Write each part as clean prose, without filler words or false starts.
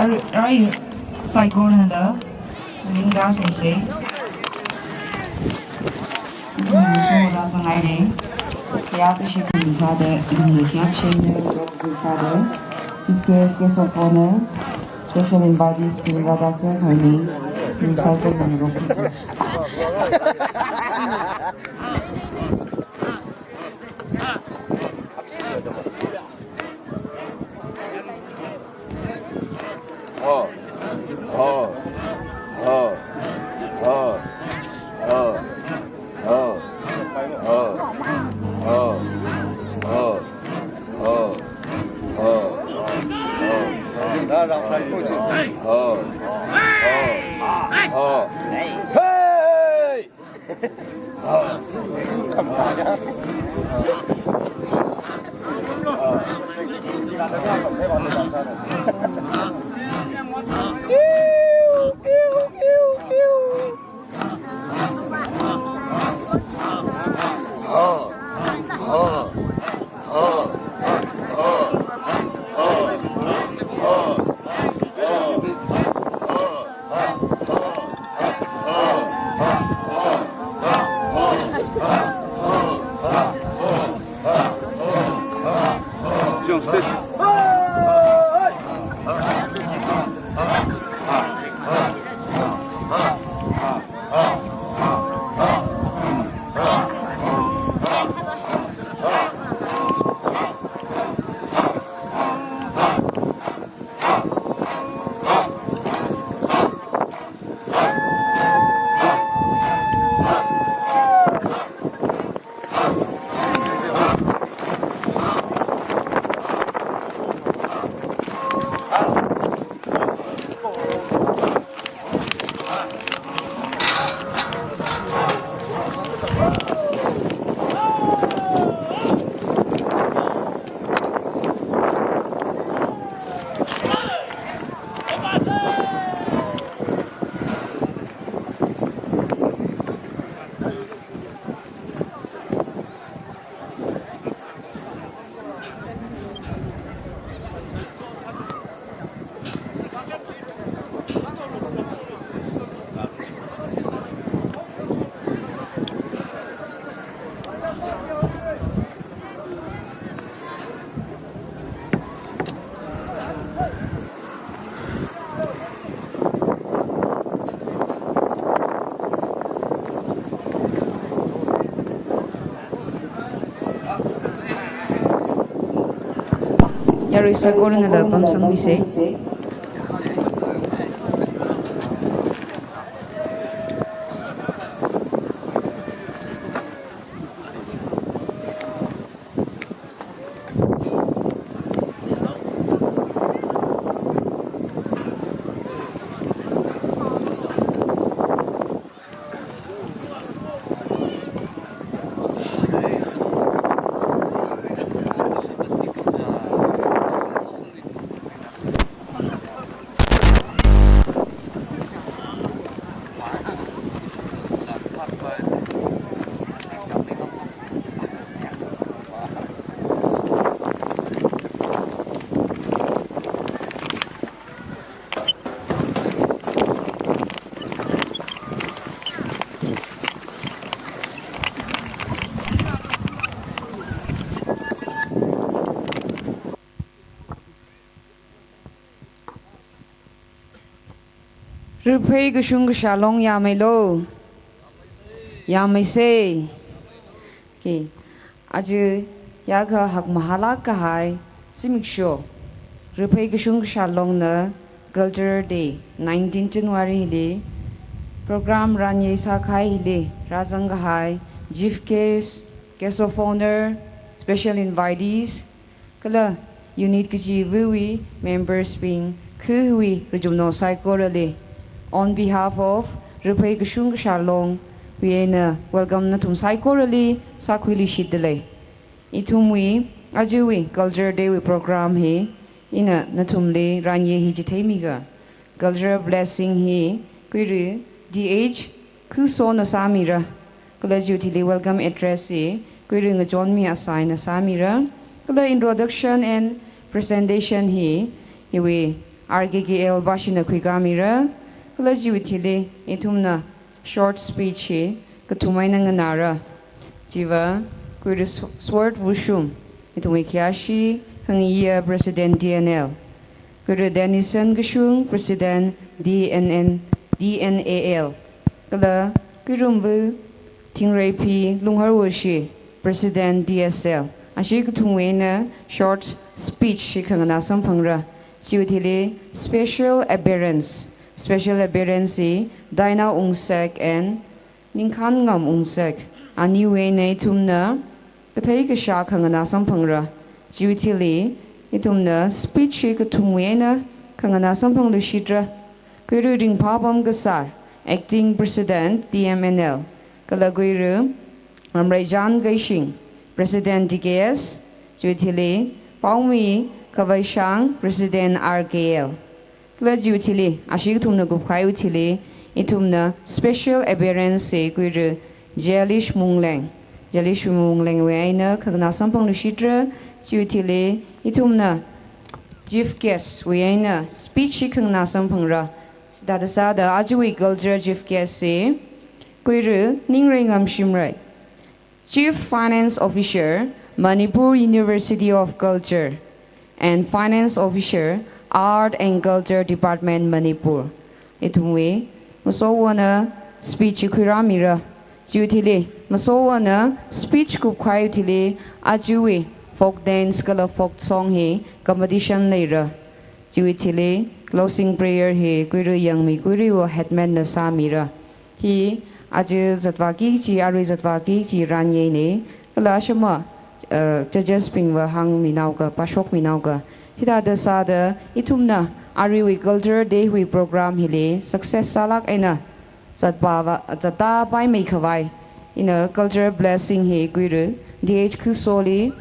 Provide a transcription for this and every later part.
Ari Saigonanda, Lingas Mese, Bola Sangaine, Theater Shikisade, Indonesia Chainer, Rockisade, UPS Kesopone, Special Embodies, Pilgada Ceremony, Insulted and Rockisade. Yari Saigonanda, Pamsang Mise. Rupay Gushung Shalong Yamelo Yamise. Okay. Aju Yaga Hak Mahala Kahai Simiksho. Rupay Gushung Shalong na Culture Day 19 January Hili. Program Ranye Sakai Hili. Razangahai. Chief Case. Kesophoner. Special invitees. Kala Unit Kaji Vui. Members being Kuhui Rujumno Saikorali. On behalf of Rupay Gushung Shalong, we welcome na tum Saikorali Sakwili Shidele. Itumwi Ajuwi Culture Day we program he ina natumle Ranye Hijitemiga. Culture blessing he Kiri DH Kuso na Samira. College Utili welcome address he Kiri nga John mi assign na Samira. Kala introduction and presentation he we RKKL Bashina Quigamira, Kalajuitili, Itumna, short speech, Katumainanganara, Jiva, Kuris Sword Vushum, Itumikiashi, Hangiya President DNL, Kuru Denison Gashung, President DNAL, Kala Kurumvu, Tingray P. Lungharwashi, President DSL, Ashik Tungwena, short speech, Kanganasam Pangra, Chiutili, special appearance, Dina Ungsek and Ninkangam Ungsek, Aniwe Tumna, Katayka Shak Kanganasam Pangra, Chiutili, Itumna, speech Tungwena, Kanganasam Panglushidra, Kuruding Pabam Gasar, acting President DMNL, Kalaguru, Ramrajan Gaishing, President DKS, Chiutili, Paumi, Kavaishang, President RKL. Klajutili, Ashitumna Gupkai Utili, Itumna, special appearance, Guru, Jelish Mungleng, Waina, Kagnasampang Lushidra, Chiutili, Itumna, Chief Guest, Waina, speech Kagnasampangra, Dadasada, Ajui Gulger, Chief Guest, Guru, Ningringam Shimrai, Chief Finance Officer, Manipur University of Culture, and Finance Officer, Art and Culture Department, Manipur. Itumwe, Masowana, speech Kuramira, Jutili, Masowana, speech Kukwayutili, Ajui, folk dance, color folk song he, competition later. Jutili, closing prayer he, Guru Yangmi, Guru Headman Nasamira. He, Aju Zatvaki, Aru Zatvaki, Ranye, Kalashama. Judges Pingwa Hang Minauga, Pashok Minauga, Hida the Sada, Itumna, Ariwi Culture Day we program Hili, Success Salak Ena, Zata by Makavai, in a culture blessing he, Guru, DH Kusoli,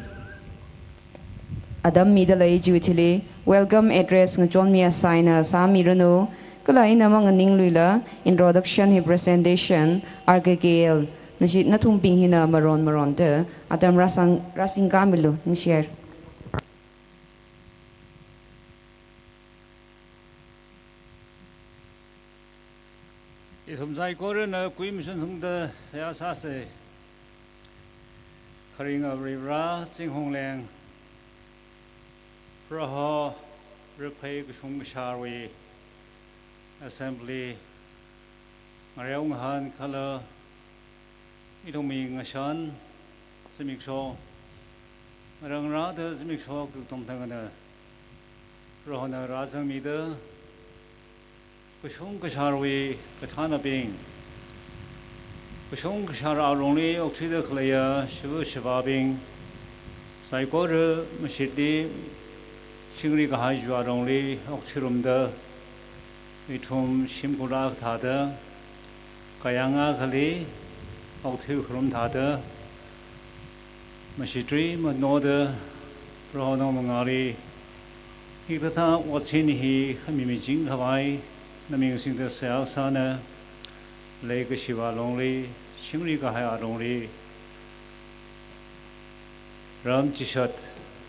Adam Middle Age Utili, welcome address John Mia Signer, Sami Rano, Kalain among a Ninglula, introduction, he presentation, RKKL. Nasi natumping hina maron te atam rasing kamilo ni share. Isumzai koren na kui mission sung de ya sa se kharing of rivra sing hong leng praha repai kusung sharwi assembly Mariang Han kala Idomi Ngashan, Simixo, Rangrada, Simixo, Tomtangana, Rohana Razamida, Kushung Kasharwi, Katana Bing, Kushung Kashar Aroni, Oktida Klaya, Shivu Shababing, Saikora, Mashidi, Shingri Kahaju Aroni, Oktirumda, Itum Shimkura Tada, Kayanga Kali, Octu from Tata Mashitri, Manoda, Prono Mangari, Hikata, watching he, Hamimijing Hawaii, Namusing the Sal Sana, Lake Shiva Lonely, Shingri Kahaya Lonely, Ram Chishat,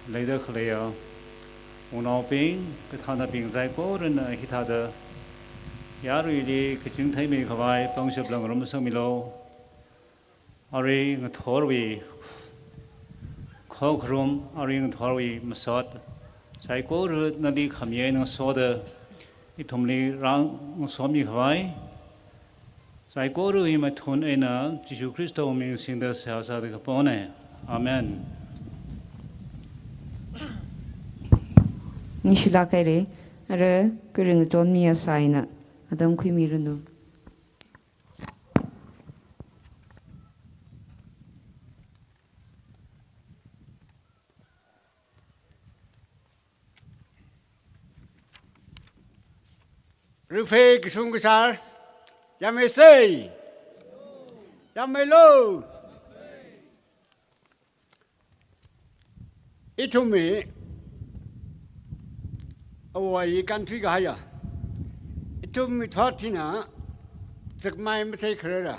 Leda Kalea, Uno Bing, Katana Bing Zaiko, and Hitada, Yari, Kitchen Tame Hawaii, Pongship Langram Samilo. Ari Thorwi Kokrum, Ari Thorwi Masot, Saiko Nadi Kamien Soda, Itumli Rang Somi Hawaii, Saiko Imatun Ena, Jesu Christo means in the Salsa de Capone. Amen. Nishilakere, Are Kuring John Mia Signer, Adam Quimirunu. Rufe Kishungushar, Yamese, Yamelo, Itumi, Away country Gaya, Itumi Tortina, Zakmai Matakera,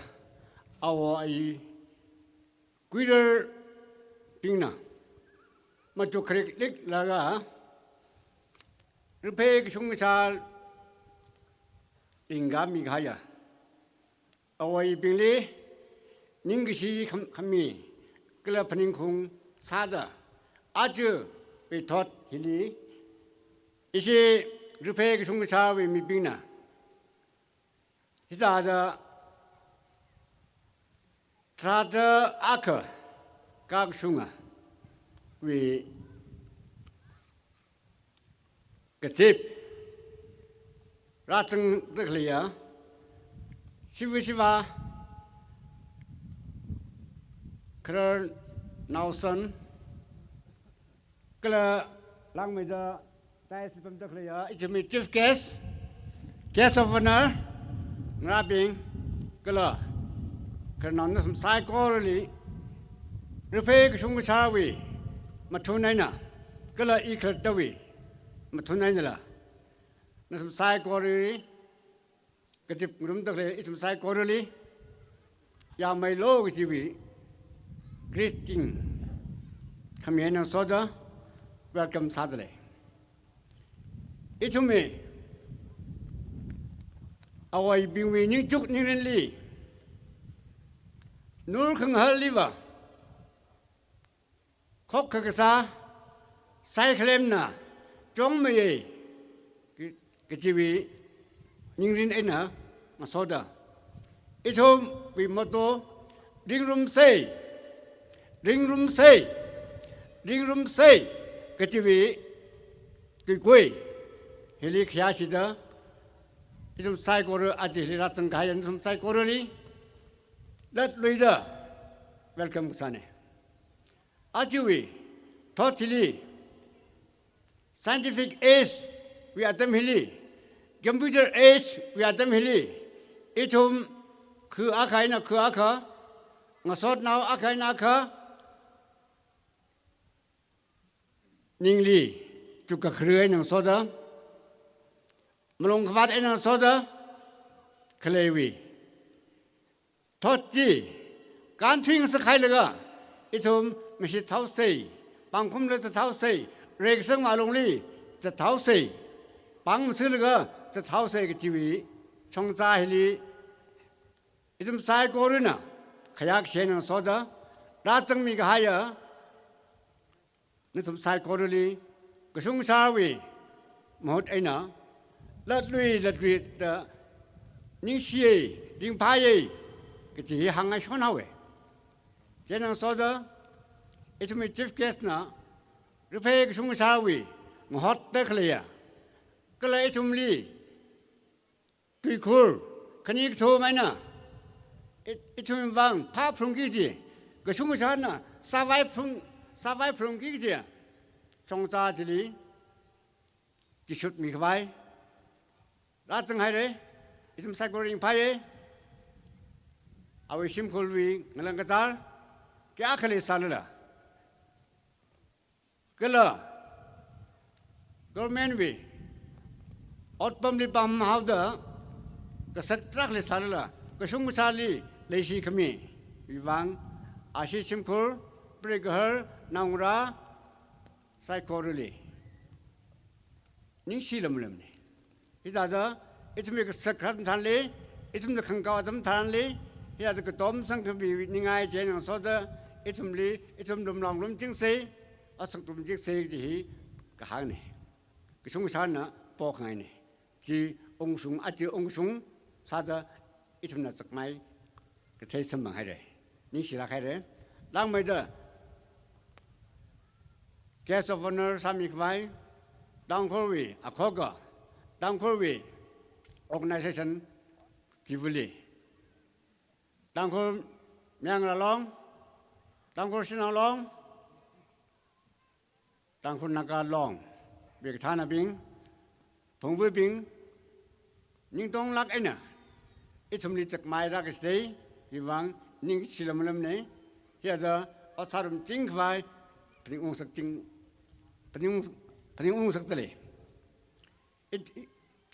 our Guider Pina, Mato Creek Laga, รือเพกชุงชาลิงกามีขายเอาไว้เป็นลีนิ่งกิชีขมีกระพนิงคงซาดาอาจจะไปทอดฮิลีอิชีหรือเพกชุงชาวิมีปิงนะฮิซาดาทราดาอาคกากชุงวิกระจิบราชงตะเลียชีวาครนาวสันกระลังไม่ได้แต่สิบตะเลียอิจมีchief guest of honor ราบิงกระครนาวนัสไซโครลีรูปเอกชุงชาวีมาทุนไหนนะกระอีกระดวีมาทุนไหนนี่ล่ะนัสไซโครลีกจิบรุมตะเลียอิสมไซโครลียามไม่โลกจีวี greeting ขมิ้นโซดา welcome ซาดเลยอิทุมีเอาไว้บิงวีนิ่งจุกนิ่งเรนลีนูร์ขังฮัลลีวะคกขกษาไซเคลมน่ะจงไม่กจีวีนิ่งเรนเอ็นะมาโซดาอิทุมวิมโตริงรุมเซกจีวีตุยกุยเฮลิขยาชิดาอิสมไซโครอาจิฮิรัตังกายันสมไซโครลีลัดลุยดาเวลคัมกุศลอาจิวีทอทิลี scientific age วิอาตัมฮิลี computer age วิอาตัมฮิลีอิทุมคืออาใครนะคืออาคางสดนาวอาใครนาคานิ่งลีจุกกระเครือหนังโซดามาลงขวัดไอ้หนังโซดาเคลวีทอดจีการทิ้งสักใครเลยก็อิทุมไม่ใช่เท้าเสยปังคุมเลยจะเท้าเสยเรียกซึ่งมาลงลีจะเท้าเสยปังซื้อเลยก็จะเท้าเสยกับจีวีชงใจลีอิทุมสายโกรุนะขยักเชนหนังโซดาราชมีกหายนึกสมสายโครลีกษุงชาวีมหดไอ้น่ะลัดลุยเดนิ่งเชียดิ่งพายก็จะหังไอชนเอาเจนังโซดาไอ้ทุมีจิฟเกสน่ะรูปเพกษุงชาวีมหดเตะเลยก็เลยไอ้ทุมลีตุยคูขณีกโทไหมน่ะไอ้ทุมวังภาพพรุงกี้จีกษุงชาน่ะสบายพรุงกี้จีชงตาจิลีกิชุดมีขบายรัฐจังไห้เลยอิทุมไซโคริงพายเอาไว้ชิมคุลวีงั้นลังกตาร์แกอาคลีสานละก็ละกอร์เมนวีอดปั๊มลิปัมฮาวเดอก็สักตรักลิสานละก็ชงมุชาลีเลชีขมีวิวังอาชีชิมคุลบริกเฮอร์นางราไซโครลีนิ่งชีลมนี่อิจาร์อิทุมีกสักครั้งทันลีอิทุมีขังกาวทำทันลีฮิอาจะกระต้มสังคบีนิงายเจนังโซดาอิทุมลมลองลมจิงเซอาสังตุมจิงเซจีฮีกะหางนี่กชงชานนะปอกไงนี่จีองสุงอาจีองสุงซาดาอิทุมน่ะจักไม้กระเทยสมังให้เลยนิ่งชีรักให้เลยล้างไม่ได้Guest of honor สามีควายดังโควีอโคกดังโควี organization จิบุลีดังโคเมียงละลองดังโคชินาลองดังโคนักการลองเบียกฐานะบิงผงวิบิงนิ่งต้องรักไอ้น่ะไอ้สมริจักไม้รักสเตย์อีวังนิ่งชิลมลมเนี่ยเฮียจะเอาสารุมจริงควายพริ้งองสักจริงพริ้งองสักทะเล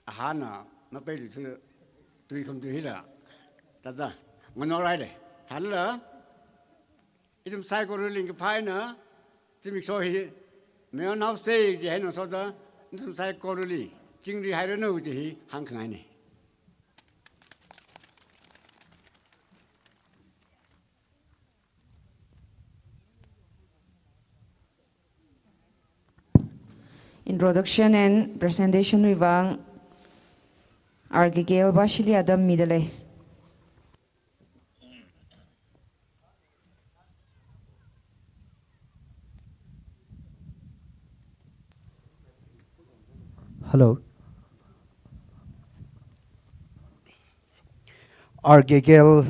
อาหารน่ะมาไปดูตุยคำตุยละแต่จ้ะมันอะไรเลยทันเหรอไอ้สมไซโครลิงกับพายเนอะจะมีโซ่เมื่อน้าเซ่จะเห็นน้องโซ่ สงสัยกอรุลีจริงหรือไฮโรนูจะฮีหังขังไงนี่ Introduction and presentation wivang Argigel Bashili Adam Midale. Hello. Argigel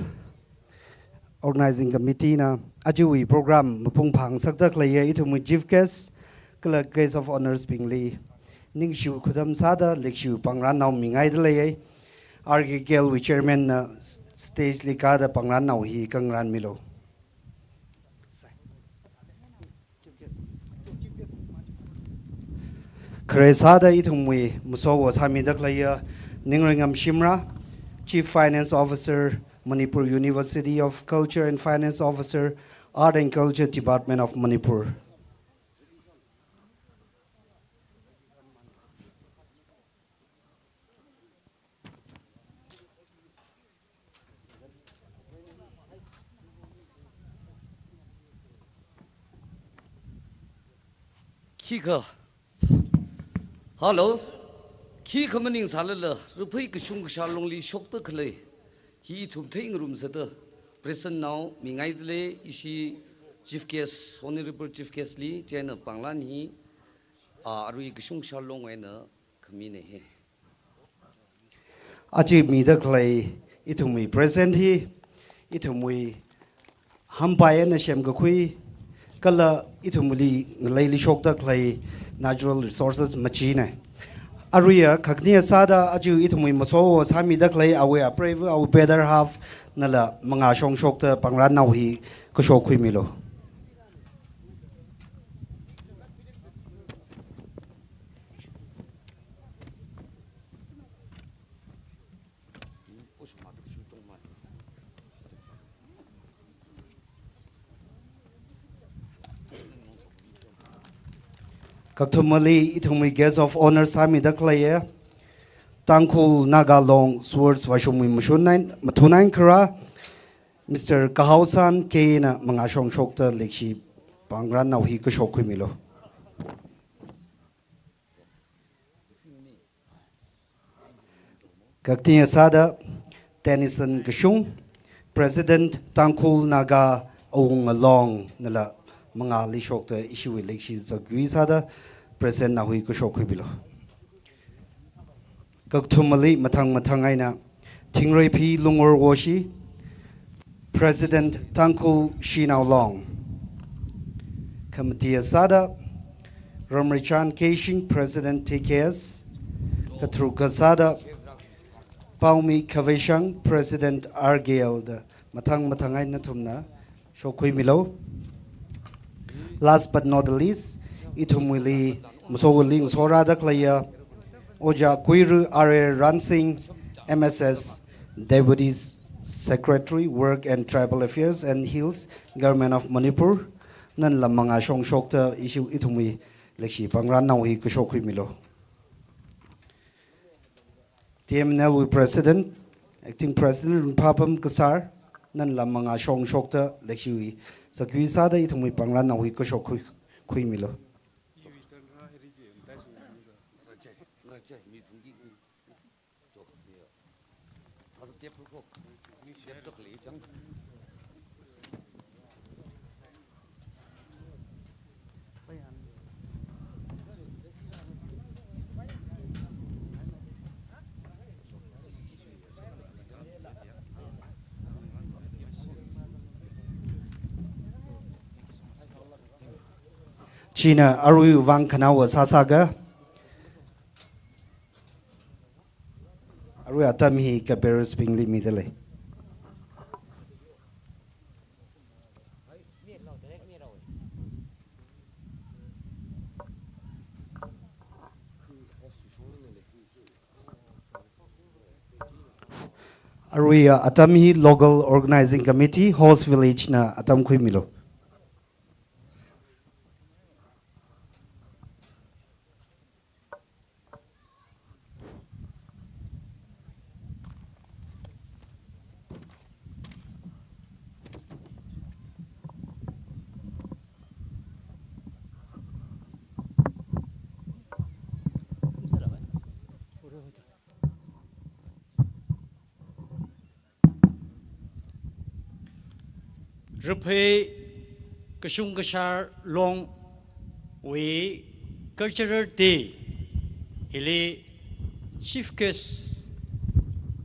Organizing Committee na Ajui program mapung phang sakdak laya itu mujib kes kala case of honors pingli ningshu khudam sada lekshu pangran naw mingai dalay Argigel we chairman na stage likada pangran naw hi kangran milo. Kresada itumwi musawa samidak laya ningringam shimra Chief Finance Officer Manipur University of Culture and Finance Officer Art and Culture Department of Manipur. Kika. Hello. Kika maning salala. Rupai kishung shalong li shok the clay. He to take room set present now. Mingaidle ishi chief case, honorable chief case li, Jana Panglani. Arui kishung shalong and a community. Achi midaklay itumi present he itumi hampaya na shem gakui kala itumuli layli shokta clay natural resources machine. Aria kaknia sada aju itumi maso sami daklay awe approve our better half nala mga shong shokta pangran nawhi kushokui milo. Kaktumali itumi guest of honor sami daklaya Tangkul Nagalong Swords Washumi Matunain Kara Mr. Kahausan Kena mga shong shokta lekshi pangran nawhi kushokui milo. Kaktiya sada Tennyson Gashung President Tangkul Naga Ong Along nala mga lishokta issue lekshi zagui sada present nahui kushokui bilo. Kaktumali matang aina Tingray P Lungor Washi President Tangkul Shinao Long Committee Sada Ramrichan Keshing President TKS Katruka Sada Paumi Kaveshang President Argel matang aina tumna shokui milo. Last but not the least, itumuli musoguling sorada klaya Oja Kuiru Are Ransing MSS Deputy Secretary Work and Tribal Affairs and Hills Government of Manipur nan lamanga shong shokta issue itumi lekshi pangran nawi kushokui milo. TMNL President Acting President Papam Kasar nan lamanga shong shokta lekshi Sakui sada itumi pangran nawi kushokui milo. China Aru Wang Kanawa Sasaga Aru Atami Kaberos Pingli Midale. Aruya Atami Local Organizing Committee Horse Village na Atam Kuimilo. Rupai Kashung Kashar Long We Cultural Day Hili Chief Guest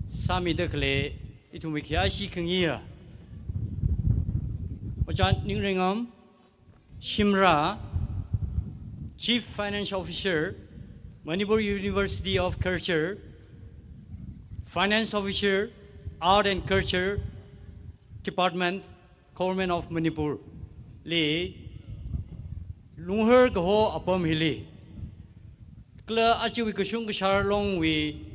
Sami Dekle Itu Mikiashi Kengia Ojan Ningringam Shimra Chief Financial Officer Manipur University of Culture Finance Officer Art and Culture Department Government of Manipur Le Lungher Gaho Apam Hili Kla Achiwi Kushung Kashar Long We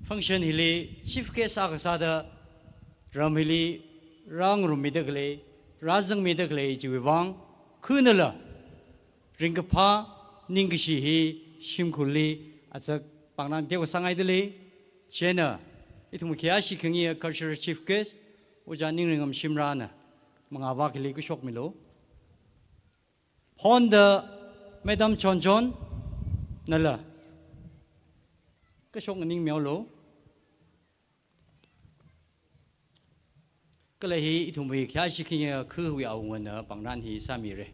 Function Hili Chief Guest Agasada Ram Hili Rang Rumidagle Razang Midagle Jiwang Kunala Ringapa Ningishihi Shimkuli Asak Pangnan Dewa Sangai Dele Chena Itumukiashi Kingia Cultural Chief Guest Uja Ningringam Shimrana Mga Wakili Kushok Milo Honda Madam Chon Chon Nala Kushok Ning Mialo Kalahi Itumukiashi Kingia Kuwi Awana Pangnan Hi Samire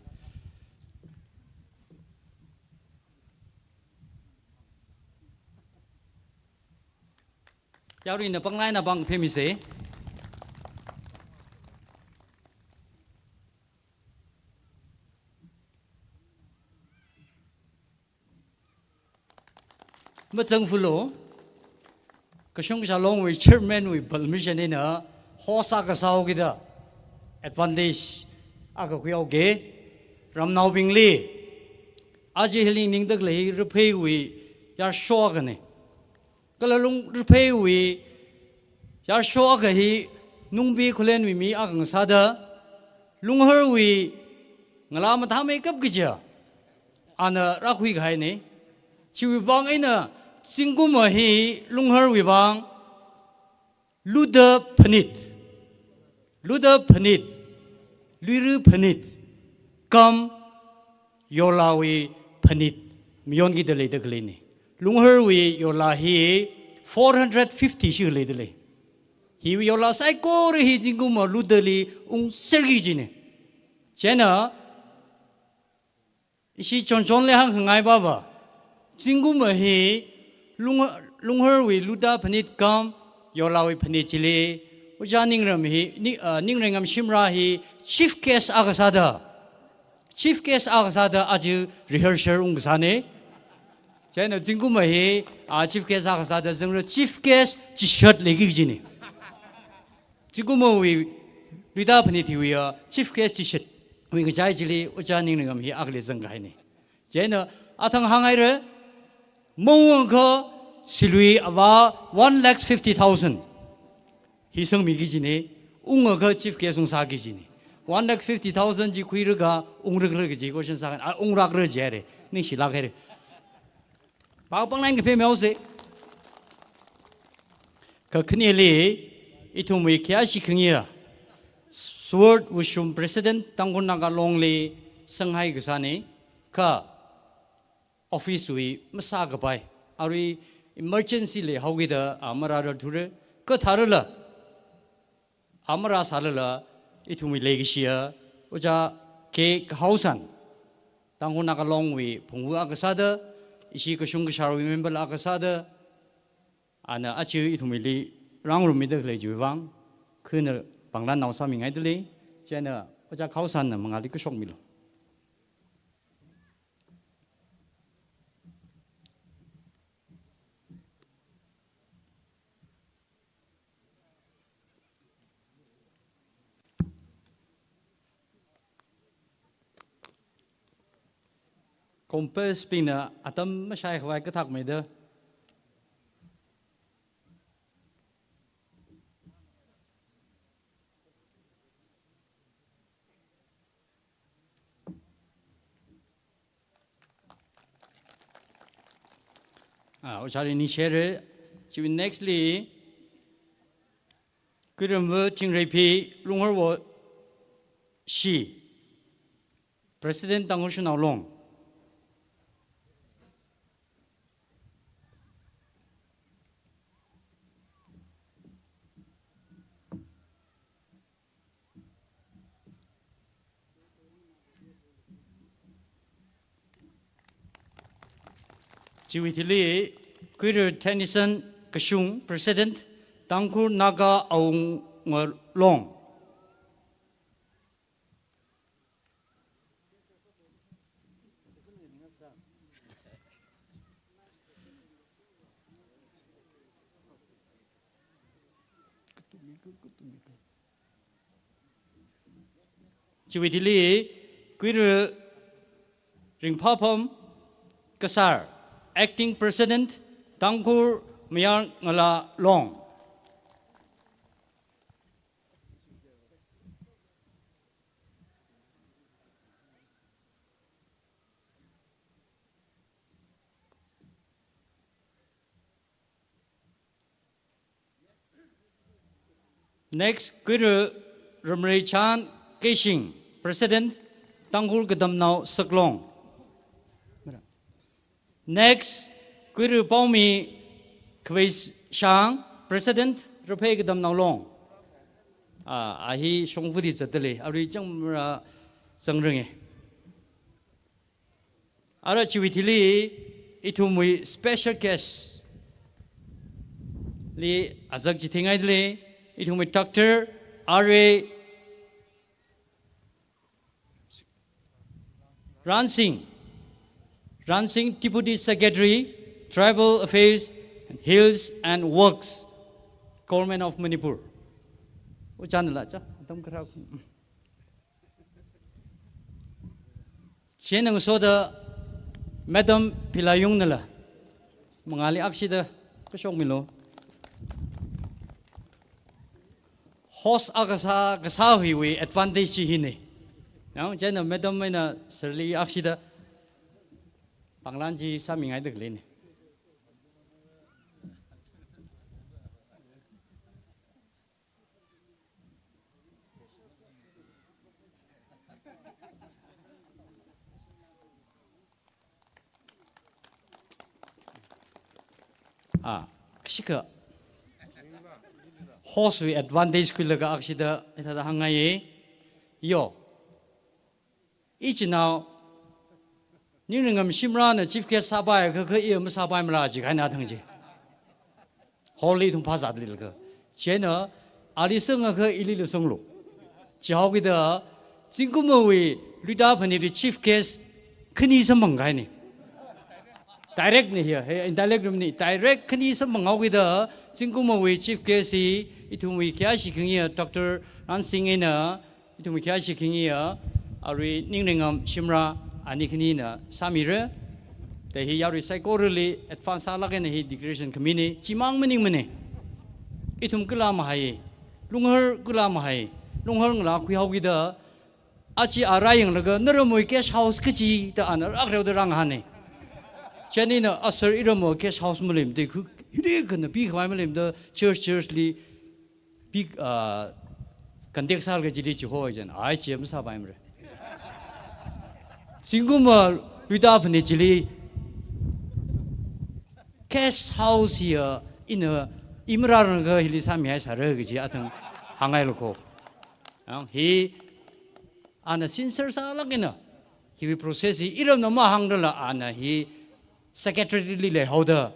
Yauri na panglay na bang pemise Matang fulo Kasyong salong with chairman with permission in a hosa kasaw kita advantage aga kuyaw ge ram now bingli aji hiling ning dagle repay we yar shogane Kalalung repay we Yar Shogahi Nungbi Kulen we me Agang Sada Lungher we Ngalamata makeup Gija Anna Rakwi Haine Chiwibang in a Singumahi Lungher we bang Luda Panit Luda Panit Liru Panit Come Yolawi Panit Myongi de Leda Glini Lungher we yola he 450 shilledele. He we yola psycho he dinguma ludeli sergijine. Jena Ishi Chon le hang ngai baba. Jinguma he lungher we luda panit kam yola we panitile. Uja ningram he ningringam shimra he chief case agasada. Chief case agasada aju rehearsal ungsane. China Jinguma he chief case agasada zengro chief case t-shirt legijini. Jinguma we luda paniti we chief case t-shirt. We gajili uja ningram he agli zenghaine. China atang hangaire Mowangka silui ava 1,50,000. He sung migijini ungaka chief case ungsagijini. 1,50,000 ji kuiraga ungragji goshen sagan ungragra jere nishi lagere. Pang lain ke mause ka khnili itumui kyashi khngya sword ushum president tangun naga longli sanghai gsane ka office wi masaga bai ari emergency le hogida amara dhure ka tharala amara salala itumi legisia uja ke hausan tangun naga longwi phungwa agasada Ishi Kushung Kashar remember Agasada Ana Achi Itumili Rangram Middle Juvang Kuna Banglan now something idly Jenna Oja Kausan Mangali Kushok Milo Compare spinner atam mashay khwai ka thak mai de Ochari ni share chi nextly kudam ting repi lunghar wo shi President Tangoshun Long Jiwitili Kuiru Tennyson Kashung President Tangkur Naga Aung Long. Jiwitili Kuiru Ringpapam Kasar Acting President Tangkur Myang Ngala Long. Next, Guru Ramray Chan Keshing, President Tangkur Gadamnau Saklong. Next, Guru Paumi Kwes Shang, President Rupe Gadamnau Long. Ahi Shongfudi Zatele, Ari Jamra Sangringe. Ara Chiwitili, itumui special guest. Li Azak Jitingaidle. Itumui Dr. R.A. Ransing, Deputy Secretary, Tribal Affairs, Hills and Works, Government of Manipur. Sienang soda Madam Pilayung nala, mengali aksi dah kesong milo. Host agasa gasawi we advantage hini. Now, Jenna Madam Mena Serli Aksida Panglanji Saming I the Glen. Kishika Host we advantage Kulaga Aksida at the Hangaye. Yo. Each now, Ningam Shimran, Chief Guest Sabai, Kaka Sabai Malaji, I not hungry. Holy to pass that little girl. Jenna, Alison, her illegal songlo. Chow with the Singumowi, Ludapani, the Chief Guest, Kanisam Mangani. Directly here, in direct Kanisam Manga with the Singumowi, Chief Guest, it will be Kashi King here, Dr. Ansing in a, it will be Kashi King here. Ari Ninglingam Shimra Anikinina Samira, the he are psychorally at Fansalagan he declaration committee, Chimang Minimene, Itum Gulamahai, Lunger Gulamahai, Lunger Lakwihawida, Achi Arayang Laga, Nuramu guest house Kichi, the honor of the Ranghane. Janina Asser Iramo guest house Mulim, they could the big Wamalim, the churchly big Kandexalga Jidichi Hoyan, I Chim Sabaimre. Singuma Ludapani Chili cash house here in a Imranga Hilisami has a ruggy at Hangailoko. He and a sincere Salagina. He will process it. Iram no Mahangala and he secretary Lile Hoda.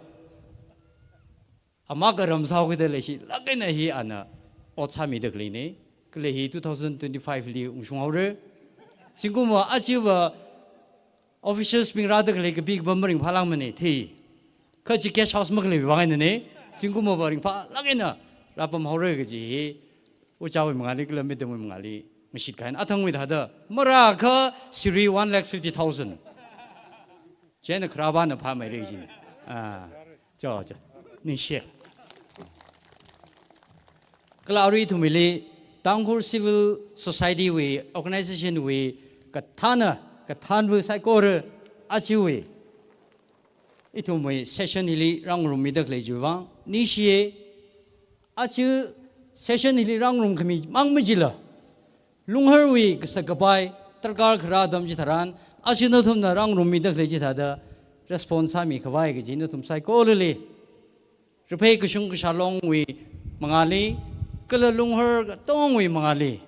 A Magaram Saudi Leshi, Lagina he and a Otsami the Gline, Klehi 2025 Li Ushmore. Singuma Achieva. Officials being rather like a big bumbling Palamani, tea. Kachi cash house muggling wine in a single moving Lagina, Rapam Horegi, which our Malikula Midamali, Michigan, Atang with her, Maraka, Siri 150,000. Jenna Cravana Palma region. George, Nisha. Clary to Mili, Tangur Civil Society, we organization, we Katana. Katanwu Saikore Achiwe. It will be session hilly round room middle juvan. Nishi Achu session hilly round room committee Mangmajilla. Lungherwi Sakabai, Tarkar Radam Jitaran, Ashinotum the round room middle jitada, response Sami Kawai, Ginotum Saikoli. Repay Kushung Shalong we Mangali, Kala Lungher, Tong we Mangali.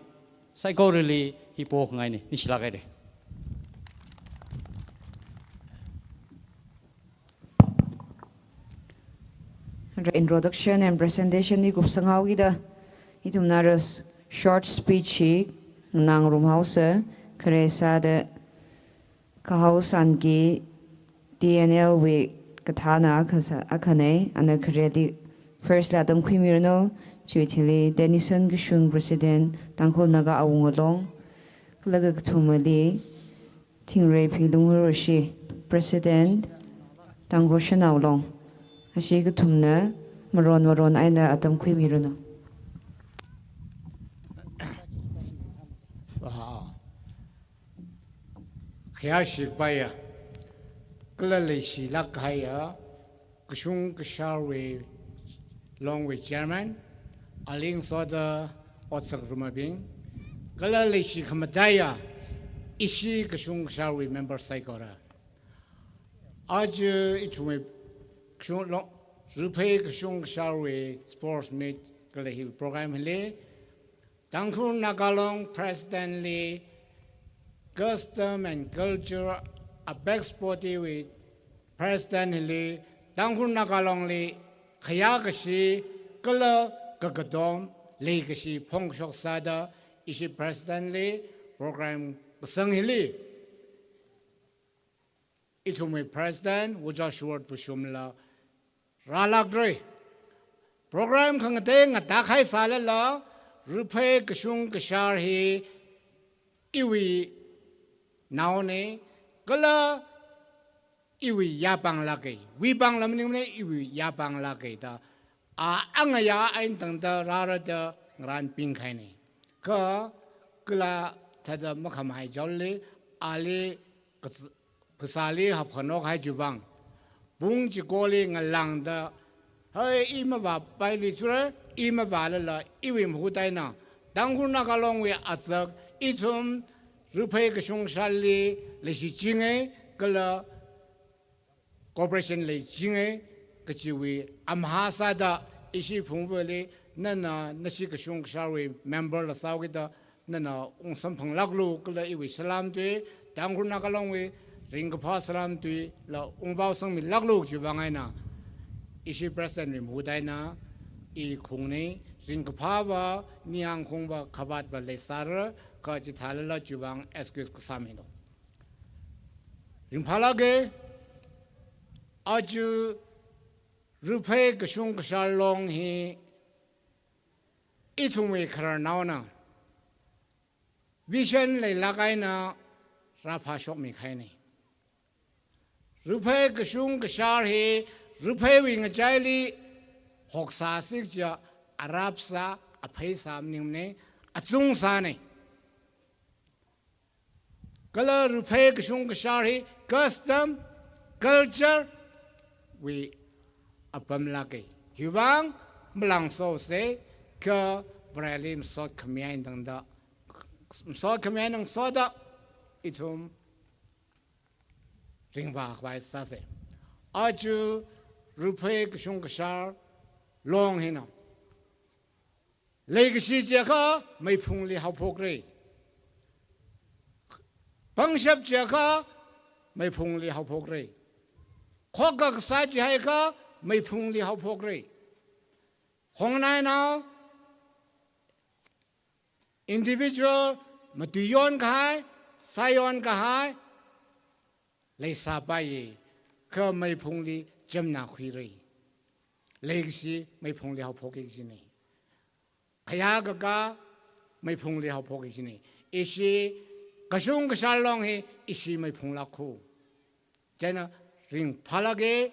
Saikoli, he poke nine, Nishlagade. introduction and presentation ni gup sanghau gida itum naras short speech hi nang room house kare sa de kahau san ki DNL we kathana khasa akhane ana kare di first la dam khimir chuithili Denison Gishung president tangkhol naga awungolong klaga thumali Tingray Pilungoroshi president tanggo shanawlong ashi ka thumna maron aina atam khimiruno khaya shikbaya klale shilak khaya kushung ksharwe long with German aling soda otsak rumabing klale shikhamadaya ishi kushung ksharwe member saikora आज इचुमे कुशुं लो RuPay कुशुं शारवे sports meet कले ही programme ले तंखुर नागालोंग प्रेसिडेंटली custom and culture a back sporty with presidently tangkhur nagalong li khaya kashi kala kagadom le kashi phongshok sada ishi presidently program sanghili itume president wuja short pushumla ralagre program khangate ngata khai sala la rupe kashung kashar hi iwi now ne kala iwi yapang lagi wibang lam ne iwi yapang lagi ta a angaya ain tang da rara da ngran ping khai ne ka kala thada makham hai jolle ale kusali hap khanok hai jubang bung ji goli ngalang da hai ima ba pai li chura ima ba la iwi mu dai na dangur na kalong we azak ichum rupai kashung shali le shi jinge kala corporation le jinge kachiwi amhasa da ishi phungwele nana nashi kashung sharwe member la sawida nana ungsam phanglaklu kala iwi salam de dangur na kalong we ringpa salam tu la ungbaw sangmi laklu jibangai na ishi president mu dai na I khungne ringpa ba niang khungba khabat ba le sar ka chithala jubang excuse kusamino ringphalage aju rupe kashung kashalong hi itume khara nauna vision le lagai na rafa shok mi khaini rupe kashung kashar hi rupe wing jaili hoksa sikja arabsa aphai samnimne achung sa ne kala rupe kashung kashari custom culture we apam lake hiwang mlang so se ka bralim so khmian dang da so khmian ng so da itum ringba khwai sa se aju rupe kashung kashar long hina legacy jeka mai phungli hau phokre pangshap jeka mai phungli hau phokre khogak sa ji hai ka mai phungli hau phokre khongnai na individual matuyon khai sayon khai leisa bai ka mai phungli jamna khire legacy mai phungli hau phokre jini khaya ga mai phungli hau phokre jini ishi kashung kashalong he ishi mai phungla khu jana ring phalage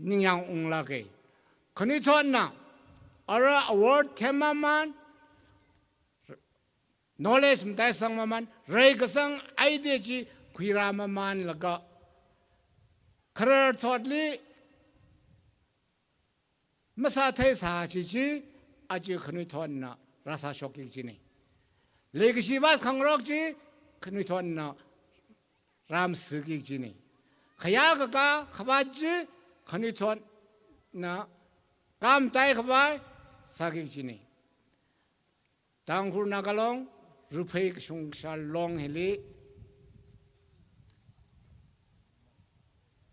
ningyang unglage khani thonna ara award themaman knowledge mtai sangmaman rei kasang idea ji khiramaman laga khrar thotli masa thai sa chi chi aji khani thonna rasa shokki ji ne legacy ba khangrok ji khani thonna ram sigi ji ne khaya ga khaba ji khani thon na kam tai khaba sagi ji ne tanghur nagalong rupe kshung shalong heli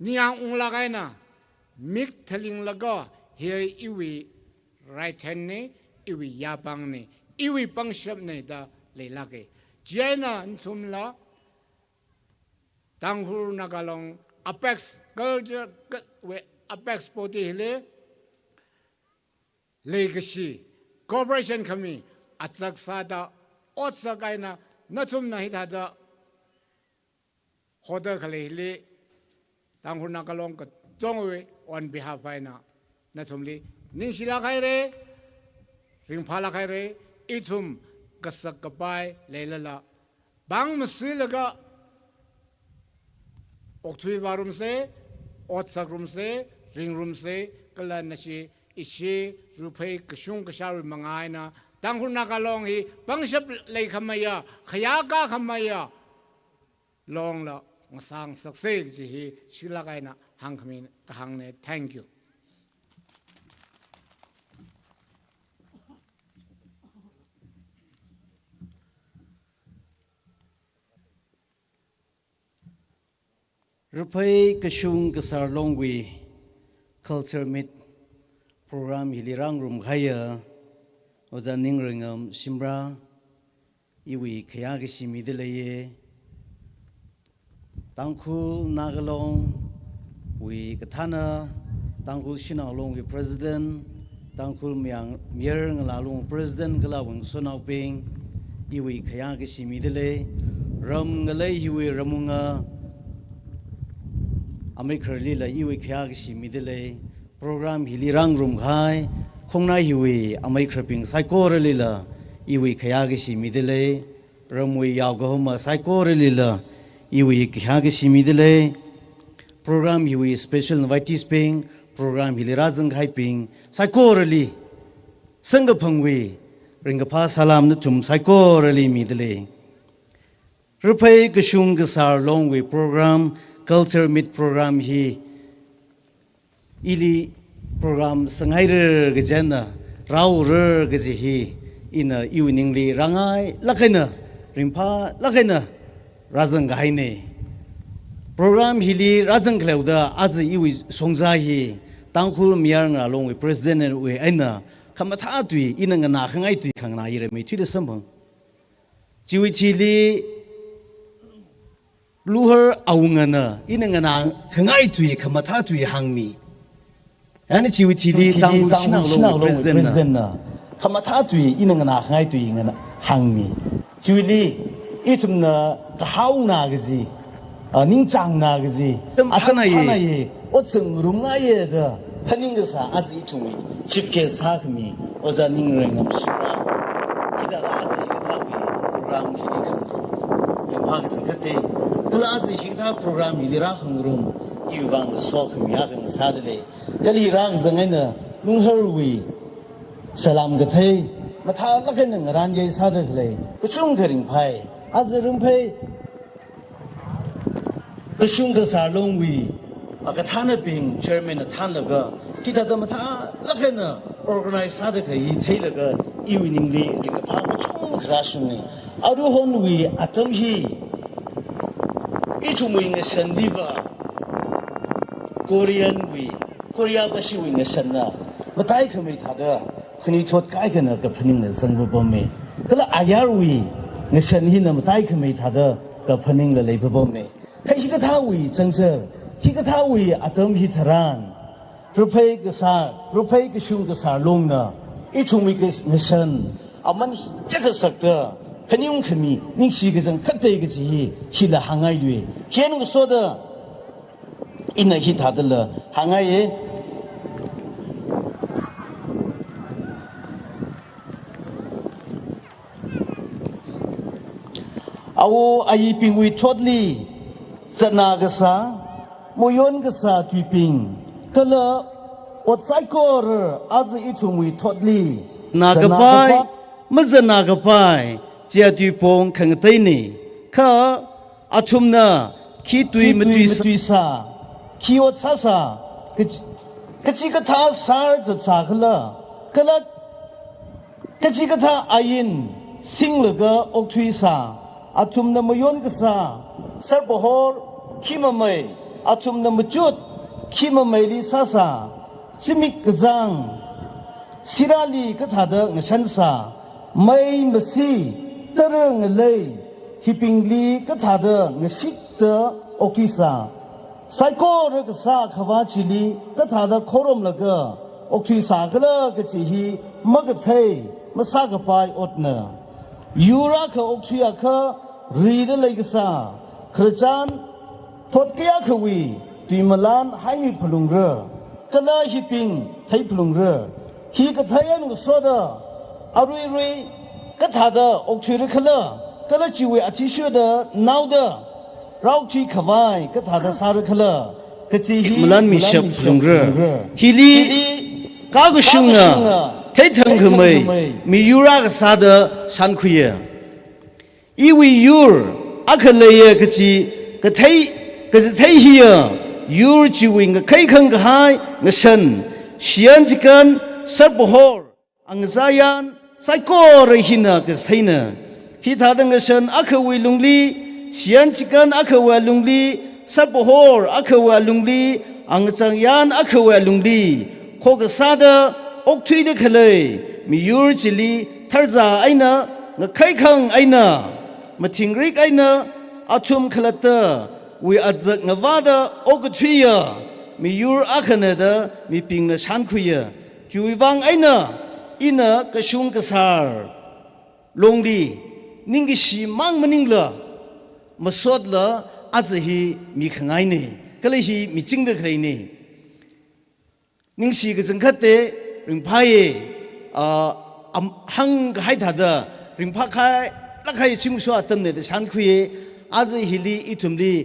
niang ung lagai na mik thaling laga here iwi right hand ne iwi yabang ne iwi pangshap ne da leilake jena nsumla tanghur nagalong apex culture we apex poti hele legacy corporation kami atsak sada otsakaina natum na hidada hoda khale hele tanghur nagalong ka tongwe on behalf aina natumli ninsila khaire ringphala khaire itum kasak kapai leilala bang masilaga oktui barum se otsak room se ring room se kala nashi ishi rupai kashung kashari mangaina tanghur nakalong hi pangshap lay khamaya khayaka khamaya long la ngasang sakse ji hi silakaina hangkhamin kahangne thank you Rupai Kashung Kasar Longwi Culture Meet Program Hilirang Room Haya Oza Ningringam Simbra Iwi Kayagashi Midelaye Tangkul Nagalong We Katana Tangkul Shinalong We President Tangkul Myang Lalong President Galawang Sonaping Iwi Kayagashi Midele Ram Galay Iwi Ramunga America lila iwi khyagsi midele program hilirang room khai khongna hiwi America ping psycho lila iwi khyagsi midele ramwi yawgahoma psycho lila iwi khyagsi midele program hiwi special invitees ping program hilirazang khai ping psycho li sanga phangwi ringapha salam na chum psycho li midele rupai kashung gasar longwi program Culture Meet Program hi ili program sanghair gejana rawur geji hi ina evening li rangai lakaina rimpa lakaina razang gaine program hili razang klauda az iwi songza hi tangkhul miyar nga longwi president we aina khamatha tui ina nga na khangai tui khangna ire me thui de sambang jiwi chili Luhur awungana inangana khangai tui khamatha tui hangmi yani chiwitili tang shinalo president na khamatha tui inangana khangai tui ngana hangmi chiwili itumna kahauna gaji ningchang na gaji athana ye otsung runga ye da phaninga sa azi itumi chief ke sakhmi oza ningrengam sura kida azi hitawi program ki khangro bhag sikate Kelas kita program hilirang hangrum iwang sok miagang sadle kali rang zangena lungherwi salam gathai matha lakan ranjai sadle kuchung garing phai azrum phai kuchung ga salongwi akathana ping chairman thanlaga kita da matha lakan organize sadle hi thailaga evening li ringapha kuchung rashuni aru honwi atam hi Itu muing sendiva Korean we Korea basi wing senna matai kami thada khni thot kai kana ka phning na sangbo bomme kala ayar we ngesan hi na matai kami thada ka phning la leibo bomme kai hi ka tha we changser hi ka tha we atam hi tharan rupai ka shung ka sa long na itu muing ngesan aman ya ka sakta Penyung kami ningsi gejang katai geji hila hangai dui kian soda ina hi thadala hangai awo ayi pingwi thotli sana gasa moyon gasa tuiping kala otsaikor az itungwi thotli nagapai mazanagapai Chia tui pong khang tei ni kha athumna khi tui matui sa khi ot sa kachi ka tha sar za cha khala kala kachi ka tha ayin singlaga okthui sa athumna mayon ka sa sar bohor khi mamai athumna machut khi mamai li sa chimik kazang sirali kathada ngashansa mai masi tereng lei hipingli kathada ngashikta okisa saiko rakasa khawachili kathada khorom laga okisa kala kachihi magathai masaga pai otna yura kha okthia kha rida leigasa khachan thot kya khawi tuimalan haimi phulungra kala hiping thai phulungra hi kathayan soda arui rui kathada okthira khala kala chiwe athishoda nauda rauchi khawai kathada sar khala kachi Mulan mi shap phulungra hili kagushunga thai thang khmai mi yura ga sada san khuya iwi yur akhalaya kachi kathai hiya yur chiwing kai khang ga hai ngasan sian chikan sarbohor angzayan saiko rehina ka saina hi thadang ngasan akhawi lungli sian chikan akhawa lungli sarbohor akhawa lungli angchang yan akhawa lungli khoga sada okthui de khalai mi yur chili tharza aina ngakai khang aina mathingrik aina achum khalata we azak ngawada ogthwiya mi yur akhanada mi pingna shankhuya juibang aina ina kashung kasar longdi ningi shi mang maningla masodla azhi mi khangai ne kalehi mi chingda khreine ningshi ga jangkhate ringphaye hang hai thada ringpha khai lakhai chingso atamne de shankhuye azhi hili itumli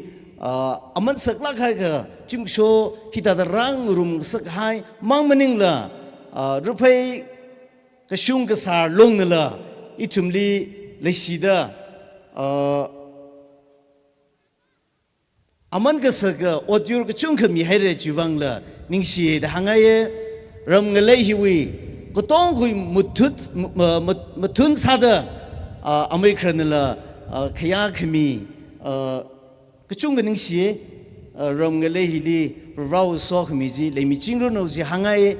aman sakla khai ka chingso hitada rang rum sakhai mang maningla rupai kashung kasar longnala itumli leshida aman kasaga odyur kachung khami haire jiwangla ningshi da hangaye ram ngalai hiwi kotong kui mutun sada amikranala khaya khami kachung ningshi ram ngalai hili raw so khami ji lemi chingro no ji hangaye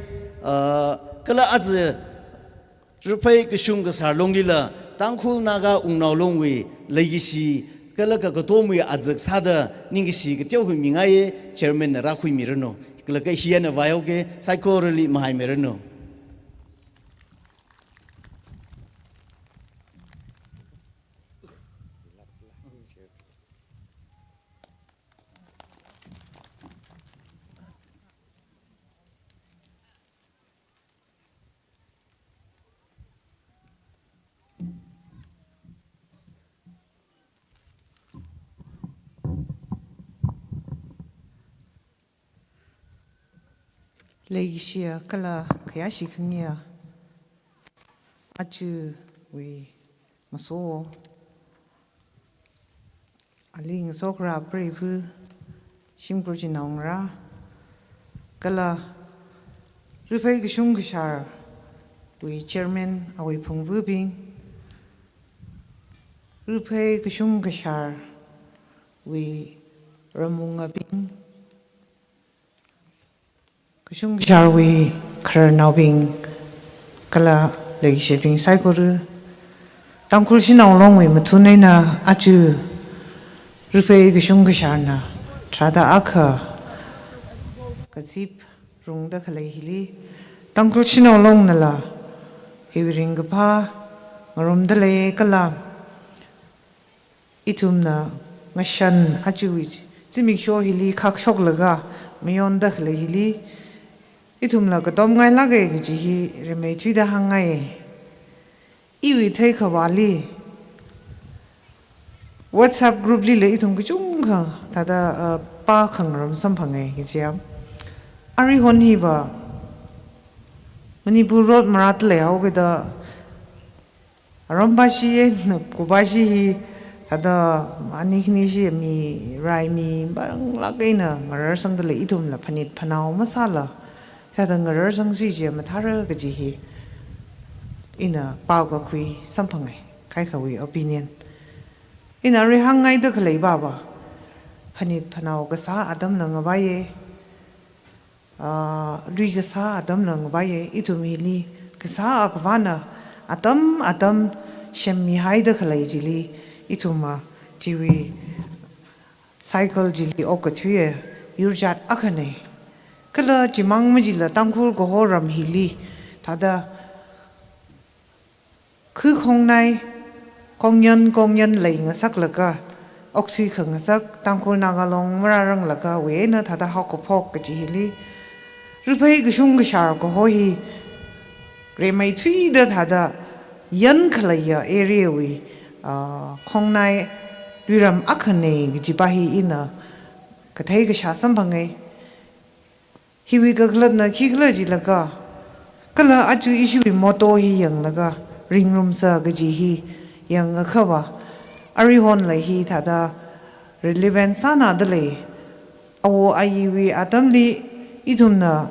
kala az rupai kashung kasar longlila tangkhul naga ungnau longwi legishi kala ka gotomu azak sada ningisi gteu hu mingaye chairman na rakhui mirano kala ka hiana vayoge psychorally mahai mirano Legia kala kayashi knya achu we maso aling sokra brave shimkurji naungra kala rifai gishung gishar we chairman awi phungvu bing rifai gishung gishar we ramunga bing Kushung Jarwi Kernobing Kala Lake Shipping Cycle Tankulshin along with Matunena Achu Rupe Kushungasharna Trada Aka Kazip Rung the Kalehili Tankulshin along Nala Hiviringapa Marum the Lake Kala Itumna Mashan Achuit Timikshore Hili Kakshok Laga Mayon the Kalehili Itumla ka dom ngai lage ki ji remei thui da hangai iwi thei khawali WhatsApp group li le itum ki chung kha tada pa khangram sam phangai ki chiam ari hon hi ba Manipur road marat le au ke da aramba shi na ko ba shi hi tada ani khni shi mi rai mi barang la ke na marar sang da le itum la phanit phanau masala Tadangar sang si je matara gajihi ina pau ga kui sampangai kai khawi opinion ina ri hangai da khlei baba phanit phanau ga sa adam na ngabaye lui cái sa adam nang bay itu mili cái sa akwana atam shem mi hai da khalai jili itu ma jiwi cycle jili okathuye yurjat akhane kala jimang majila tangkhul go horam hili thada khư không này công nhân lấy ngã sắc là cả ốc suy khẩn ngã sắc tăng khối naga long mara răng là cả về nó thà học của phok cái gì li rồi phải cái sung cái sào của hoi rồi mấy thứ đó thà yan khalai area we không này đi làm ác này cái gì ba hi ina cái thấy cái sao sắm bằng ấy hi vi cái lần này khi cái gì là cả là aju issue moto hi yang là cả ring room sa cái gì hi yang khawa arihon lai hi thada relevant sana dale awo aiwi atamli idumna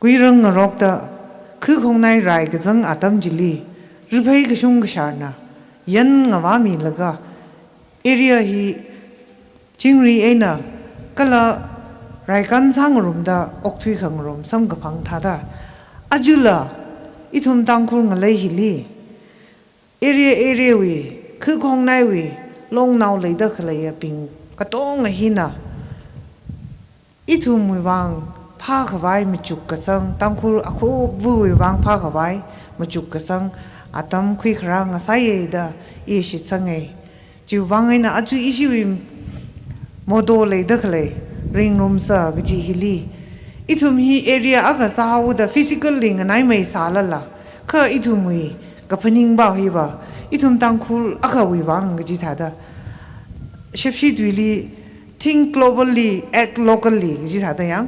kuirang rok ta khu khong nai rai ga jang atam jili rubai ga shung ga sharna yan ngawa mi laga area hi chingri aina kala rai kan sang rum da okthui khang rum sam ga phang thada ajula ithum tangkhur ngalai hili area we khu khong nai we long naw lei da khlai ping ka tong a hina ithum wi wang pha khawai mi chuk ka sang tangkhur akhu bu wi wang pha khawai mi chuk ka sang atam khui khra nga sai da e shi sangai ju wang ina aju isi wi modo lei da khlai ring room sa ga ji hili ithum hi area aga sa hu da physical ling nai mai sala la kha ithum wi ka phaning ba hi ba ithum tangkhul akha wi wang ga ji thada shepshi dwili think globally act locally ji thada yang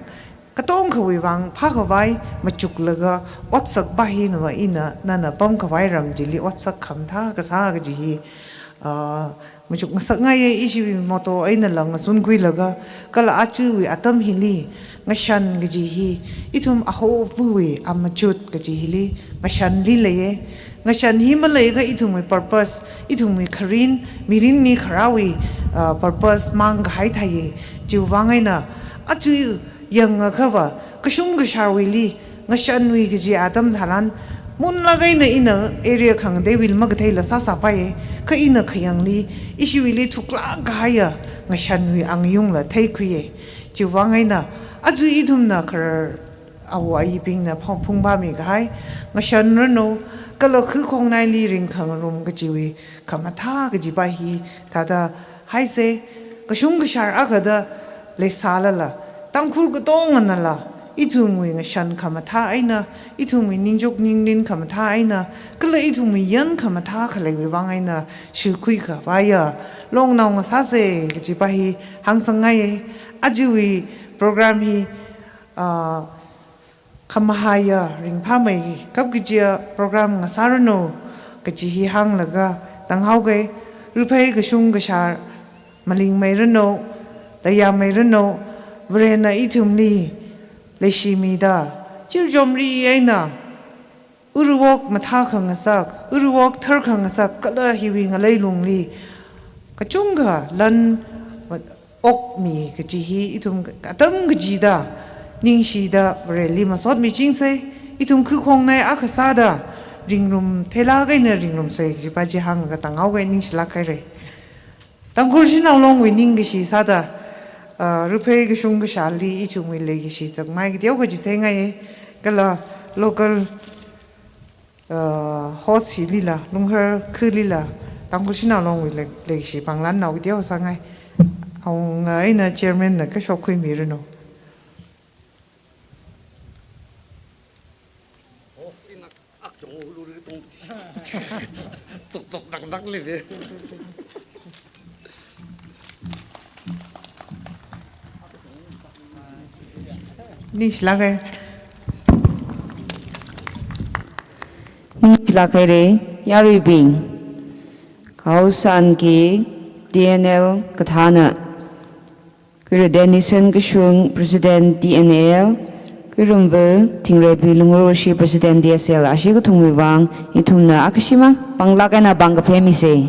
katong khawi wang pha khawai machuk laga whatsapp ba hi no ina nana pam khawai ram jili whatsapp kham tha ka sa ga ji machuk ngasak ngai isi moto aina lang sun kui laga kala achu wi atam hili ngashan ga ji hi ithum aho wi amachut ga ji hili ngashan li leye ngashan hi malai ga ithum wi purpose ithum wi kharin mirin ni kharawi purpose mang ga hai thai ju wangai na achu yang khawa kashung ga sharwi li ngashan wi ga ji atam dharan mun lagai na ina area khang de wil mag thai la sa sa pai ka ina khayang li isi wi li thukla ga ya ngashan wi ang yung la thai khuye ju wangai na aju idum na khar awa yi ping na phung ba mi ga hai ngashan no kala khu khong nai li ring khang rum ga ji wi khama tha ga ji ba hi ta da hai se ka shung ga shar a ga da le sala la tangkhul ga tong na la ithum wi ngashan khama tha aina ithum wi ningjok ningdin khama tha aina kala ithum wi yan khama tha khale wi wang aina shu khui kha wa ya long naw nga sa se ga ji ba hi hang sang ngai aju wi program hi khamahaya ring pha mai kap gi program nga sarano ka chi hi hang laga tang hau ge rupai ga shung ga shar maling mai rano daya mai rano vrena ithum ni leishimi da chil jomri aina uruwok matha khang sak uruwok thar khang sak kala hi wi nga leilung li ka chunga lan ok mi ka chi hi ithum atam ga ji da ning shi da reli ma sot mi ching se itum khu khong nai a khasa da ring room thela ga na ring room se ji pa ji hang ga tangau ga ning sila kai re tang khur shi na long wi ning ga shi sa da rupe ga shung ga shali i chung wi le gi shi chak mai ga deu ga ji the ngai ga la local host hi li la lung her khu li la tang khur shi na long wi le shi pang lan nau ga deu sa ngai au ngai na chairman na ka shok khui mi re no tục đằng đằng lên đi ni slagai ni lakai re yari bing kausan ki DNL kathana kuru Denison kishung president DNL kurumbu tingre bilungro shi president DSL ashi ko thungwi wang ithumna akshima pangla kana bang phemi se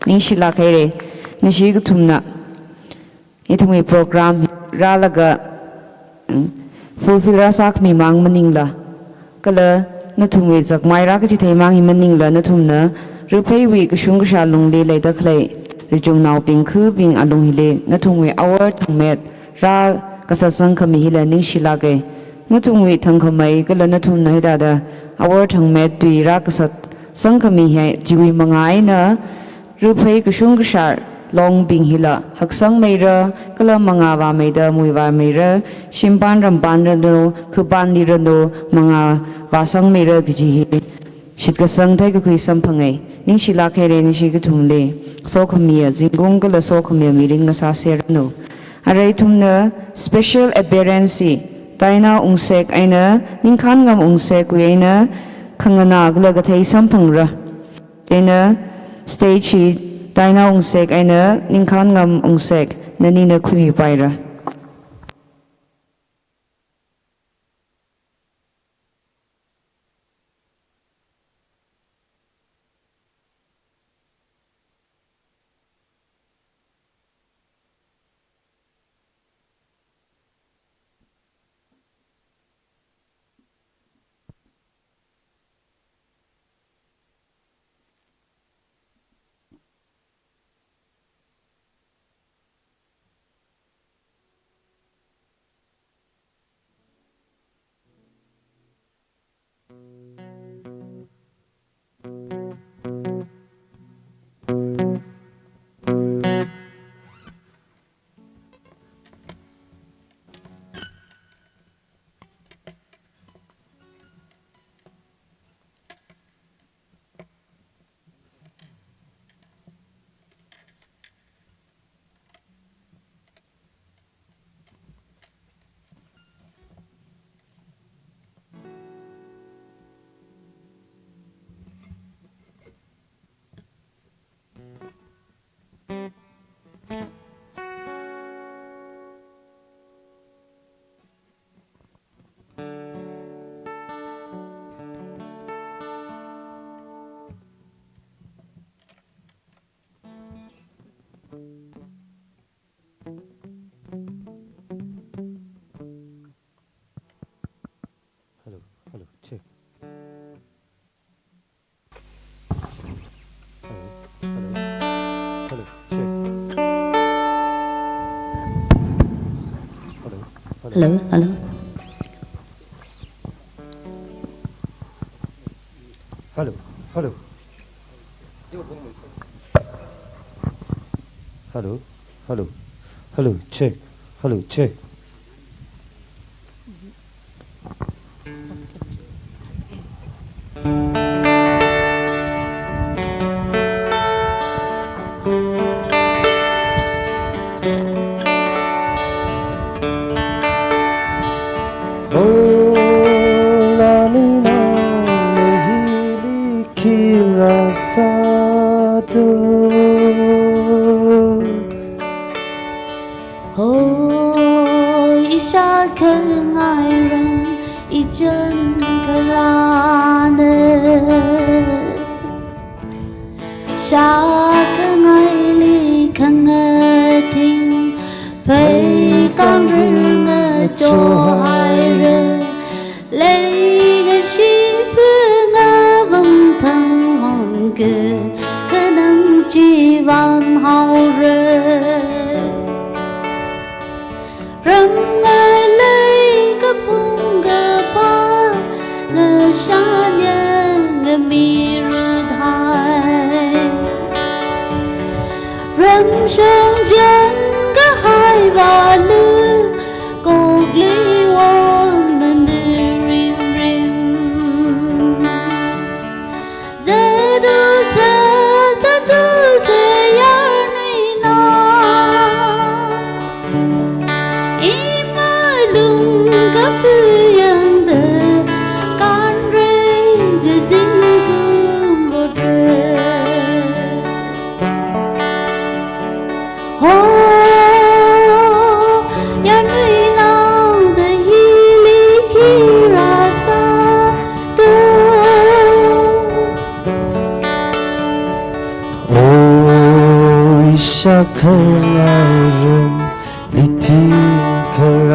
ni shila khaire ni shi ko thumna ithumwi program ralaga fulfill ra sak mi mang maning la kala na thum we jak mai ra ka chi thei mang hi maning la na thum na ru phei wi ka shung ka sha lung le le da khlei ri jung naw ping khu ping alung hi le na thum we our thang met ra ka sa sang khami hi la ning shila ke na thum we thang khamai kala na thum na hi da da our thang met tui ra ka sa sang khami hi jiwi mangai na ru phei ka shung ka sha long bing hila haksang meira kala manga wa meida mui wa meira shimpan rampan rano khuban ni rano manga wa sang meira giji hi shit ka sang thai ka khui sam phangai ning shila khere ni shi ka thumle so khamia jingong kala so khamia miring nga sa se rano arai thumna special appearance taina ungsek aina ning khan ngam ungsek we aina khangana gla ga thai sam phangra tena stage Taina ungsek aina ningkhan ngam ungsek nani na khumi paira Hello, check. Hello, check. Hello. Hello, check. Hello, check. Ôi isha khang ai ran I chân karane Sha khang ai li khang thing Phai kang rung cho hai re Lấy cái shi phương vong thăng hòn cơ Cơ năng chi vang hao re Răng ai lấy cái phung gà pa Ngờ xa nhớ ngờ mi rư thai Răng sang chân cả hai và lư Cột lý quân ngân đưa rim rim Dê đu dê yar ni na Lung cả phương đời can rê cái dính cơm bột rê ho ya nuôi lao đời hi lý khi ra xa tu ôi sa khơi ai rừng đi thiên khơi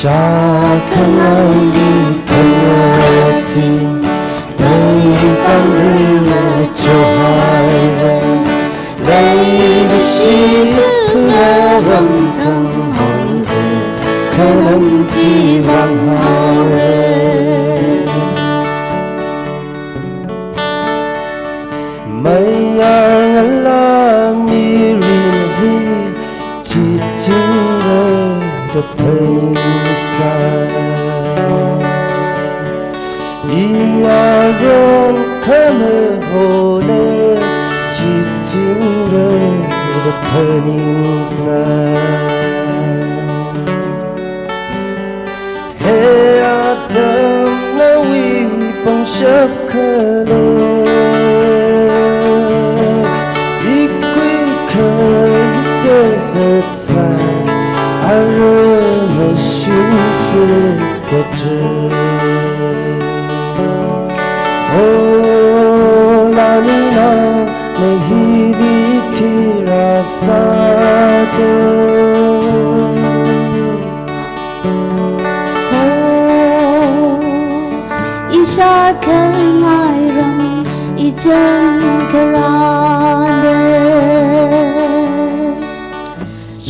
shakanali kangati dai kangru chohai lay the sheep ram tam hong kanam jiwang hare mayang alamirin chichira the pensa iyagon kame hone chichira the pensa hey adam na wi pang shakale desert side, I run a shoe oh, Lanina, Mehidi Kirasado. Oh, Isha Kanairam, Ijan Karade.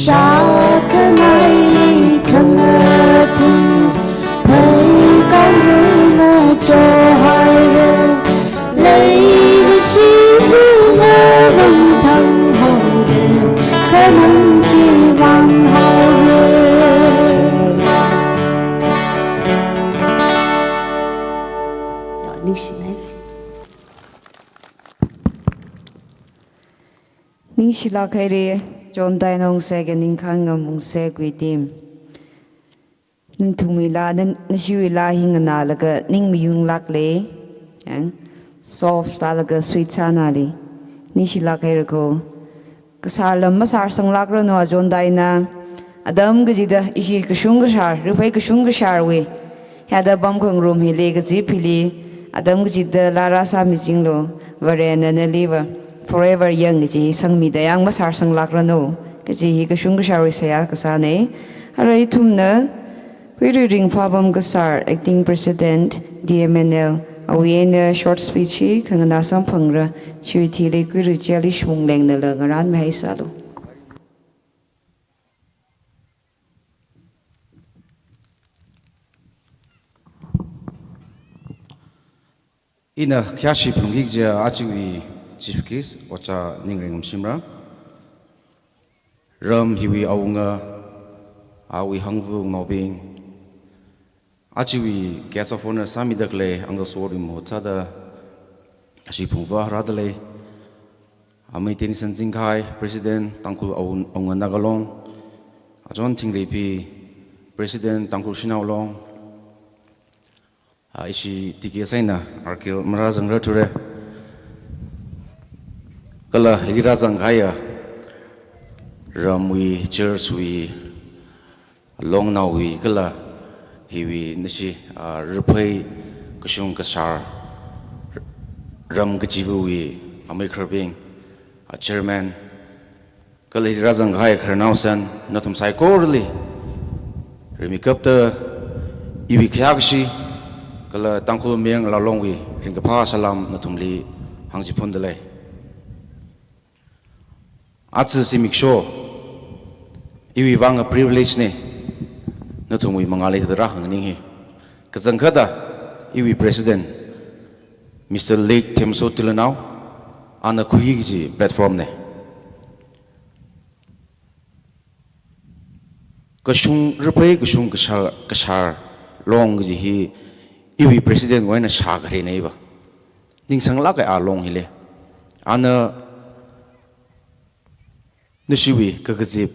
Shakanai Kamati Pai Kamuna Chohai Lay the Shibu Navam Tam Hongre Kanam Jivan Hare Nishila Kairi John Dainong Sagan in Kangam Seguitim Nintumila, Nishuila Hinganalaga, Ning Myung Lakle, soft Salaga, sweet Sanali, Nishila Kairiko, Kasalam Masar Sang Lagrano, John Daina, Adam Gajida, Ishi Kashungashar, Rupai Kashungasharwe, had a bumping room, he leg a zipili, Adam Gajida, Lara Samijinglo, Varena and a liver. Forever young ji sang mi da yang masar sang lakrano ke ji ka shung shari saya kasane arai tumna hui ring phabam gasar acting president DMNL awiena short speech khangna sam phangra chui thile ku ru jali shung leng na la ngaran mai salu ina kyashi plungik ja achiwi Chief Case, Ocha Ningring Simra Ram Hiwi Aunga Awi Hangvu Nobing Achiwi Gas of Honor Sami Dakle Angosorim Hotada Ashipungva Radale Amitin Sanjingkai President Tankul Aunga Nagalong Ajon Tingrepi President Tankul Shinaulong Ishi Tikiasaina Arkil Marazang Rature Kala Hirazang Haya Ramwi Church we long now we Kala Hiwi Nishi Rupai Kashung Kashar Ram Gajivu we Amikarbing a chairman Kala Hirazang Haya Karnausan Natum Saikorli Remikapta Iwi Kyakshi Kala Tankul Miang Lalongwi Ringapa Salam Natumli Hangjipundale Atsu Simikso, Iwi Wang a privilege ne, Natumi Mangali the Rahang Kazankada, Iwi President, Mr. Lake Temso Tilanau, on a Kuhiji platform ne. Kashung Rupai Kushung Kashar, long he, Iwi President when a shagari neighbor. Ning Sang Laka are long hile. Anna Nishiwi Kakazip,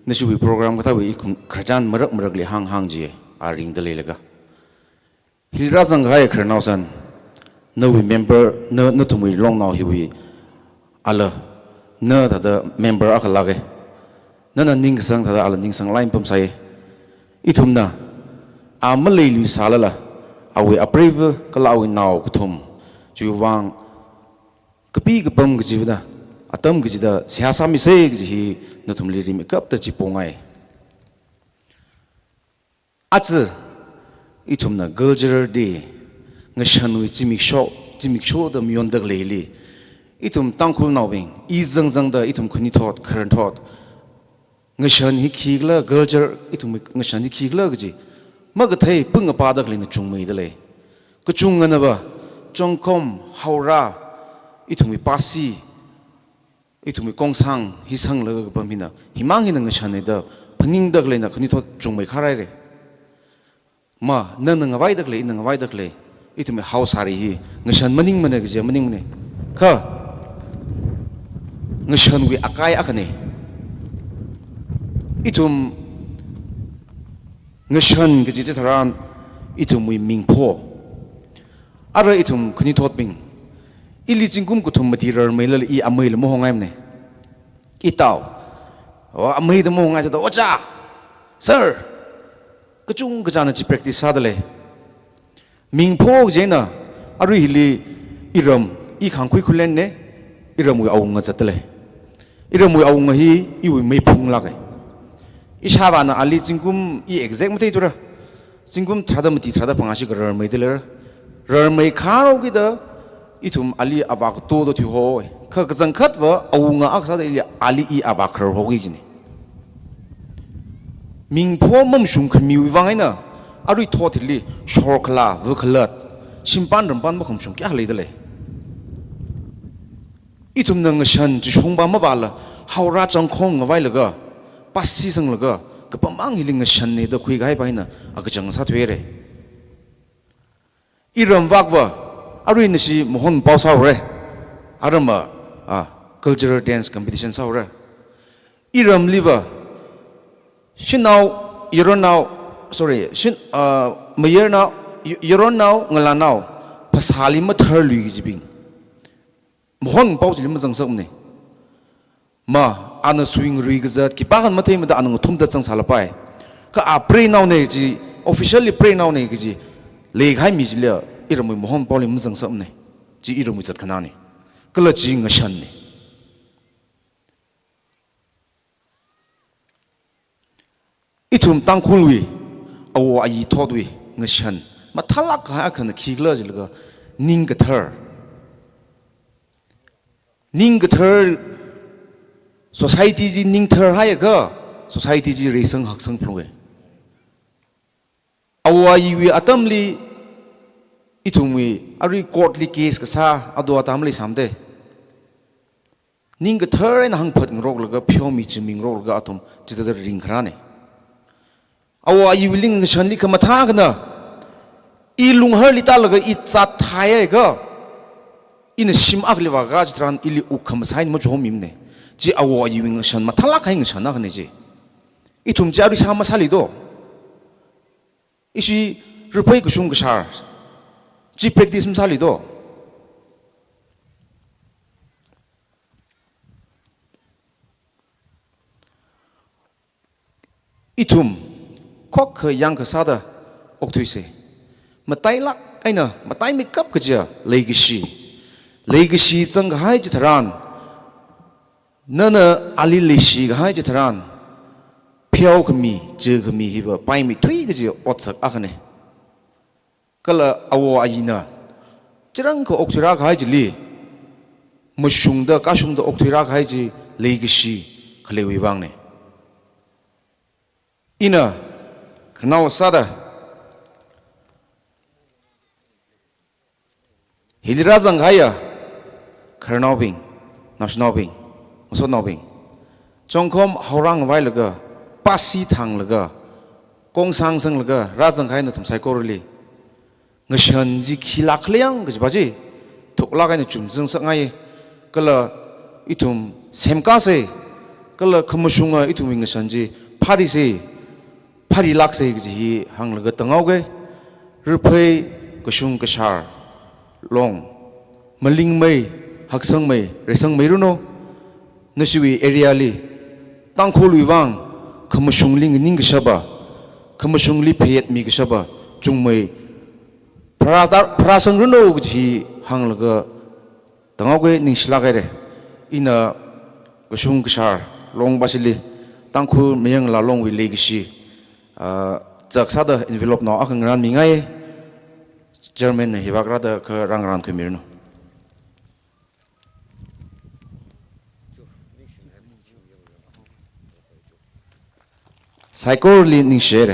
Nishiwi program Katawi Krajan Marakli Hangji are in the Lilaga. He doesn't hire Kernausan. No member, no to me long now he will. Allah, no the member Akalage. None of Ning Sang to the Alan Ning Sang line pump say. Itumna, a Malay Salala, I will approve Kalawin now, Kutum, Juwang Kapi Kapum Gizida. Atam gizida sihasa miseg ji natum liri makeup ta chipongai 阿子一同呢 Cultural Day 我想为吉米show的面的来历，一同当苦闹病，一阵阵的一同困你托客人托，我想你去了 Cultural 一同我想你去了个gì，么个台不个巴的来那中美的嘞，个中个那吧，中共好啦，一同为巴西。一同为工商，牺牲了个本品的，希望你能够想的，朋友的来呢，肯定都中美卡来的。嘛，能个外的来，能个外的来，一同为好啥的去，我想么宁么那个叫么宁么呢？可，我想为阿盖阿个呢，一同，我想个这他人，一同为明破，阿拉一同肯定脱病。ili jingkum ku thum material mai la I amai la mo hongai ne itaw o amai da mo hongai ta ocha sir kachung ka jana chi practice sa dale mingpho je na aru hili iram I khang khui khulen ne iram wi awung chatale iram wi awung hi I wi mai phung la kai ishawa na ali jingkum I exact mutai tura jingkum thada mati thada pangashi gar mai dele rar mai kharo gi da itum ali abak to do thi ho kha kazang khat wa awunga aksa da ali I abak khar ho gi jini ming pho mom shung khmi wi wangai na arui tho thili shor khala wa khalat simpan rampan ma khum shung kya halai dale itum nang shan chi shong ba ma ba la haura chang khong ngawai la ga pasi sang la ga ka pamang hiling shan ne da khui gai bai na aga jang sa thwe re iram wak wa aru in si mohon pau sao re arama cultural dance competition sao re iram liba shinau yeronau sorry shin mayer now yeronau ngalanau pasali ma thar lui gi bing mohon pau jilim jang sak ne ma ana swing ri gazat ki pagan ma thai ma da anang thum da chang sala pai ka a pray now ne ji officially pray now ne gi le ghai mi ji le iramui mohon poli muzang samne ji iramui chat khanani kala ji ngashan ne itum tangkhulwi awo ai thodwi ngashan mathalak ha khana khigla jilga ningathar society ji ningthar ha ga society ji resang haksang phlowe awo ai wi atamli itungwi ari courtly case ka sa ado atamli samde ning ka thar en hang phat ngrok laga phyomi chiming rok laga atom chidar ring khrane awa I willing shanli ka matha kana I lung har lita laga I chat thaya ga in sim agli wa ga jtran ili ukham sain mo jomim ne ji awa I willing shan mathala khaing shana khane ji itum jari sama sali do ishi rupai ku shung gashar ji practice misali do itum kok ke yang ke sada oktuise matai lak aina matai makeup ke ja legacy chang hai ji tharan nana ali leshi ga hai ji tharan phiao khmi je khmi hi ba pai mi thui ge ji otsak akhane kala awo ayina chirang ko okthira khai jili mushung da kashung da okthira khai ji legacy khlewi bang ne ina khnau sada hilira jang haya kharnau bing national bing musonau bing chongkhom haurang wai laga pasi thang laga kongsang sang laga rajang khai na thum sai korli ngashan ji khilak liang gajbaji thokla kai na chumjung sangai kala itum semka se kala khamushunga itum ngashan ji phari se phari lak se ji hang laga tangau ge ruphai kusung kashar long maling mai haksang mai resang mai runo nasiwi area li tangkhului wang khamushung ling ning gashaba khamushung li phet mi gashaba chungmai prasang runo ji hang laga tangau ge ningsla ge re ina kusung kashar long basili tangkhul meyang la long wi legacy จากซาเดอ envelope นออักงานมีไง German ฮิบักราเดอคือรังคุมิรนุไซโคลีนิเชเร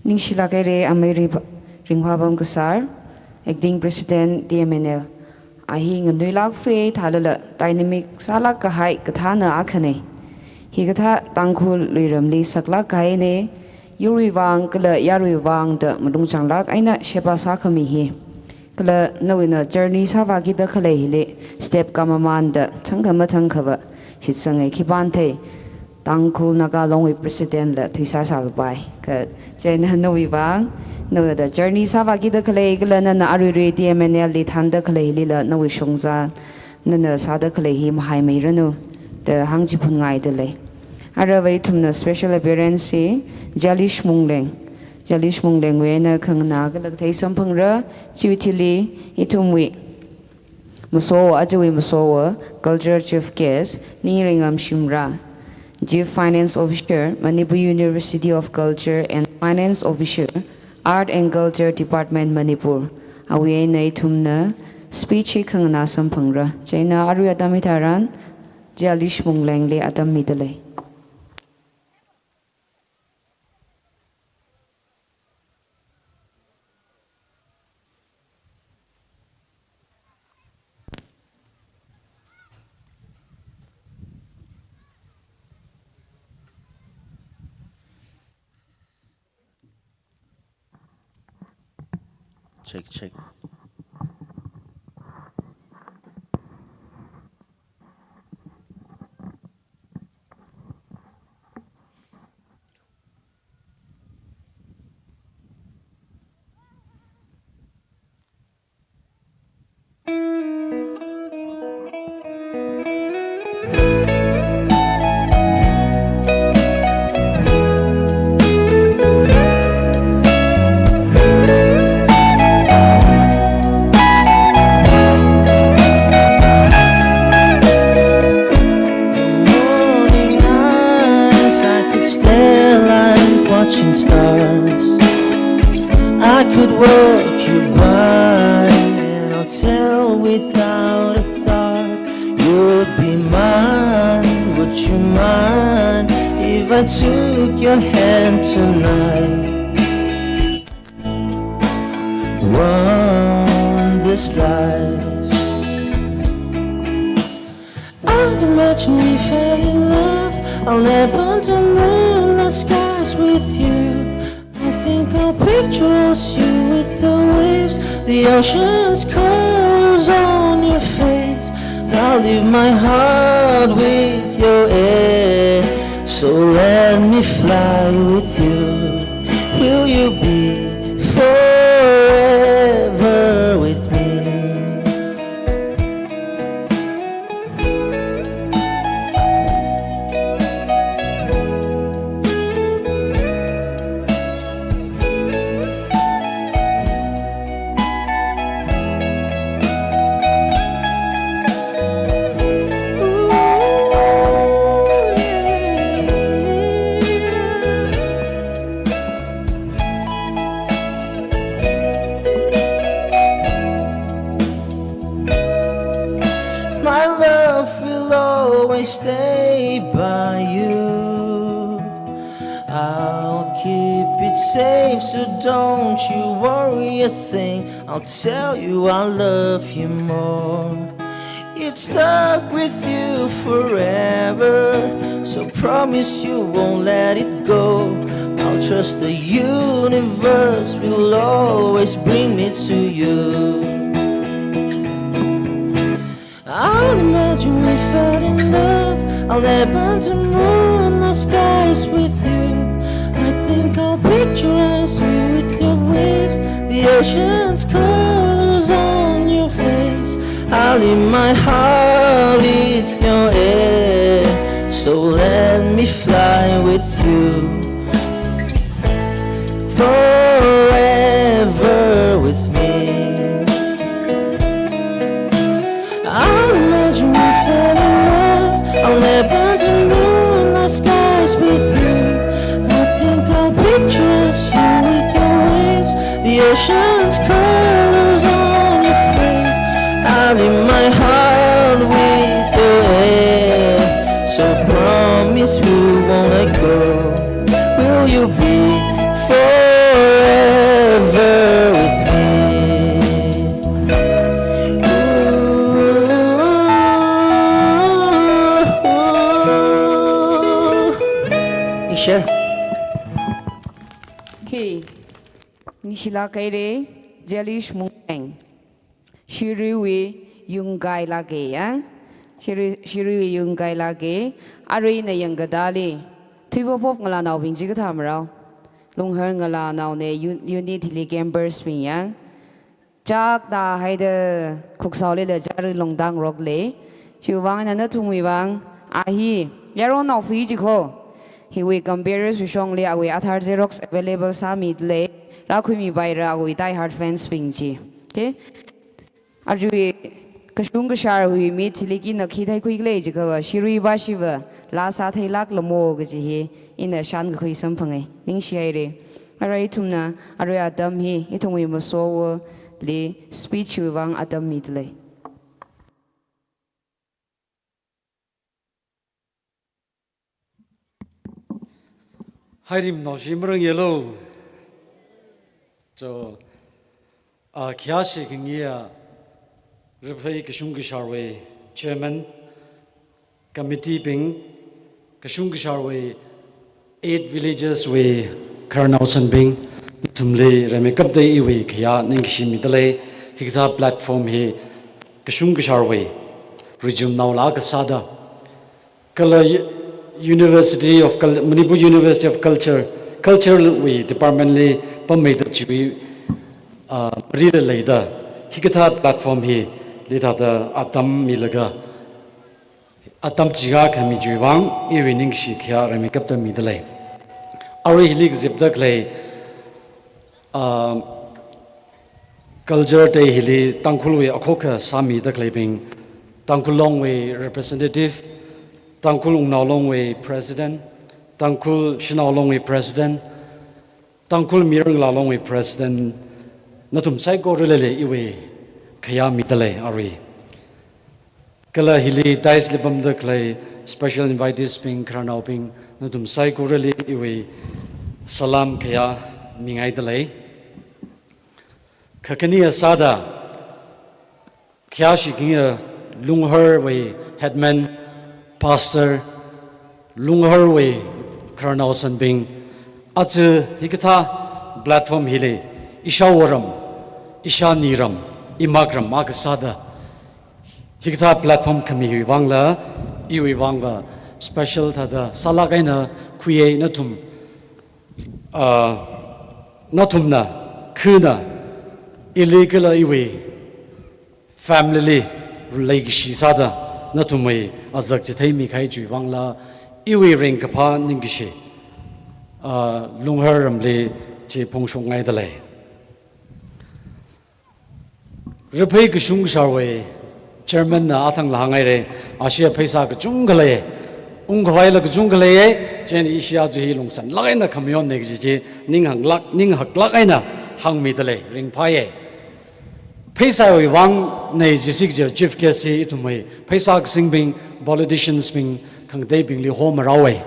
Ningshilagere Ameri Ringhwabam Kasar, Acting President DMNL. Ahi ngandui lak fe thalala dynamic sala kahai kathana akhane. Higatha tangkhul luiramli sakla kai ne yuri wang kala yarui wang da madung changlak aina shepa sakhami hi. Kala nawina journey savagi da khale hile step kamaman da thangama thangkhaba hitsangai khibante tangkhul naga long with president la thuisa salbai ka chena nawi wang no the journey savagi da khale gala na aruri DMNL li thanda khale li la nawi shongza na sada khale hi mahai mai ranu the hangji phun ngai de le arawai thumna special appearance Jalish Mungleng we na khangna ga lag thai samphang ra chiwithili itumwi muso ajwi muso culture chief guest Niringam Shimra Chief Finance Officer Manipur University of Culture and Finance Officer Art and Culture Department Manipur awi nei thumna speech khangna samphangra chaina aru adami tharan Jalish Mungleng le adam midale check Morning eyes, I could stare like watching stars. I could walk you by and I'll tell without a thought. You'd be mine, would you mind if I took your hand tonight? Run this life. I'd imagine we fell in love. I'll never under moonlit skies with you. I think I'll picture us, you with the waves, the ocean's colors on your face. I'll leave my heart with your air. So let me fly with you. Will you be forever with me? My love will always stay by you. I'll keep it safe, so don't you worry a thing. I'll tell you I love you more. It's stuck with you forever, so promise you won't let it go. I'll trust the universe will always bring me to you. I'll imagine we fell in love. I'll never under moonlit skies with you. I think I'll picture us, you with your waves, the ocean's colors on your face. I'll leave my heart with your air. So let me fly with you. Forever with me. I'll imagine we fell in love. I'll never under moonlit skies with you. promise we won't let go. Will you be forever with me? Ooh. Share. Okay. Nishila Kaire, Jelish Mung. Shiriwi Yungai Lage, eh? Shiriwi Yungai Lage, Arena Yangadali. Tibo Pop Galana Vinjigatamra. Long Hernala now ne unity gambers me, eh? Jack da Haide Cooksauli the Jerry Longdang Rockley. Chuvan and the Tumiwang. Ahi, Yaron of Fijiko. He will compare with strongly away at hard Xerox available summit lay. Rakumi by Rawi die hard fence pinchi. Okay? Arjui Kashungashar, we meet Tiliki Nakita quickly, Shiri Bashiva, Lasa Tailak Lamo Gaji in the Shankui Sampang, Ningshiere. Araitumna, Aria Damhi, Itumi Maso, the speech with one at the midlay. 하이림 노시므릉 옐로우 저 키아시 경이야 르페이 그슝기샤웨 chairman committee ping kashungshar 8 villages we karnausan bing tumle remekap dei we khya ningshimi dale higza platform he kashungshar we resume naula ka sada kala University of Manipur University of Cultural we departmentally pamei da chibi rida leida higata platform he leda da atam milaga atam chiga khami juwang evening shi khya remekap da midale ari hilik zipdak le culture day hili tangkhul we akhoka sami da klebing tangkhulong we representative Tangkul Ungnalong we president, Tangkul Shinalong we president, Tangkul Mirang Lalong we president, Natum Saiko Relele iwe Kaya Mitale Ari. Kala Hili Dais Libam the Clay, special invitees being Kranau Ping, Natum Saiko Rele iwe Salam Kaya Mingai Dele. Kakania Sada Kyashi Kinga Lungher we headman. Pastor Lungharwe Karnausan Bing Atu Hikata platform Hili Ishawaram Ishaniram Imagram Magasada Hikata platform Kami Wangla Iwi Wanga special Tada Salagaina Kuye Natum Natumna Kuna illegal Iwi family Lake Shisada Natumay azak chithai mi khai chui wangla iwi ring kapha ningishi lunghar ramle che pongshong ngai dale repai kishung sharwe chairman na athang la ngai re asia phaisa ka chunggale ungkhwai la ka chunggale chen asia ji lungsan lagai na khamyon ne ji ning hak lak aina hang mi dale ring phaye Paisa we wang nei jisik je chief kesi itumai paisa singbing politicians bing kang dei bing li home rawe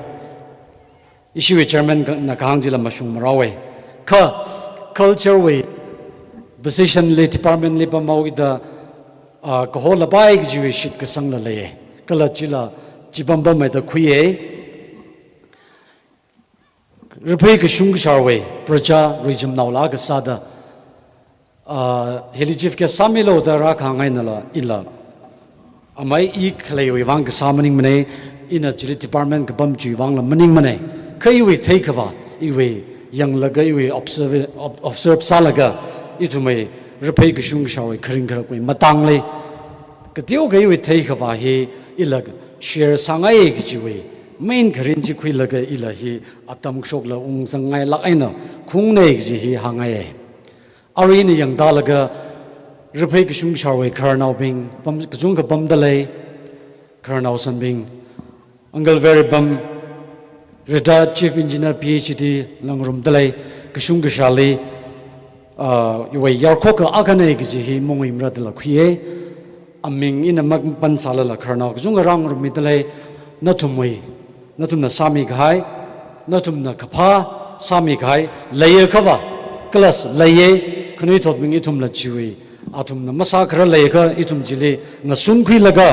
issue chairman na kang jila mashung rawe ka culture we position le department le pamau da ko hola bai ji shit ka sang la le kala jila jibamba mai da khuye rupai ka shung sharwe praja region naula ka sada Helijif ke samilo da rak hangai nala ila amai ik lei we wang samaning mane in a chili department ka bam chi wang la maning mane kai we take wa I we yang laga I we observe salaga itumai repai ka shung shawe khring khar ko matang le ka tio kai we take wa he ilag share sangai ki chi we main kharin ji khui laga ila hi atam shok la ung sangai la aina khung nei ji hi hangai Arini yang dalaga repai kishung sharwe karnau bing bam kajung ka bam dalai karnau san bing angal very bam retired chief engineer PhD langrum dalai kishung shali yuwai yarko ka agane gi hi mongim radla khie aming in a magpan sala la karnau kajung rang rum dalai natumui natum na sami ghai natum na kapha sami ghai laye khava class laye khnui thot ming itum la chiwi atum na masa khra laye ka itum jile na sungkhui laga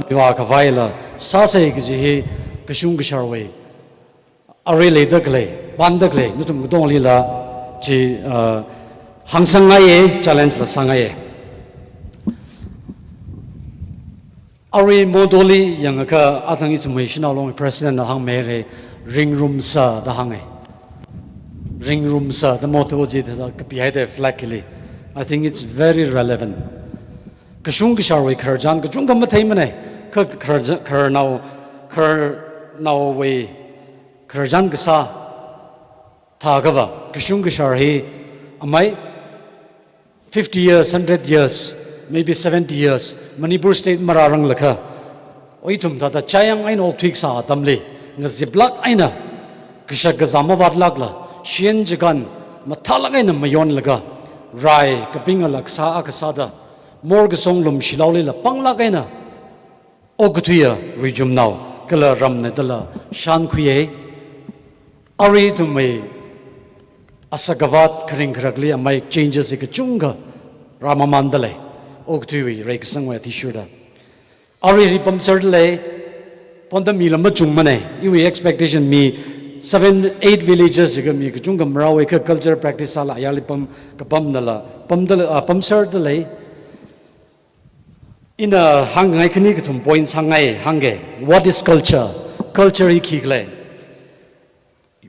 miwa khawai la sa sai gi ji kashung gisharwe are le dagle bandagle nutum dong li la ji hangsangai challenge la sangai Ari modoli yang ka atang information along president hang mere ring room sa da hang ring room sa the motto ji da behind the flag li I think it's very relevant kashung gisharwe kharjan ka chung kam thai mane ka khar now we kharjan ka sa tha ga ba kashung gishar he amai 50 years 100 years maybe 70 years Manipur state mararang lakha oitum da chayang ain opthik sa tamle nga ziblak aina kisha gazama wat lagla shien jigan mathalagai na mayon laga rai kapinga laksa akasada mor gasong lum shilauli la panglagai na ogthuya rijum now kala ramne dala shan khuye ari tumai asagavat khring khragli amai changes ik chunga ramamandale ogtui rek sangwa tishuda ari ripam sardle ponda milama chungmane iwi expectation me 7-8 villages mi chungam rawe ka culture practice ala yalipam kapam nala pam sardle in a hangai kni thum point hangai hange what is culture hi khigle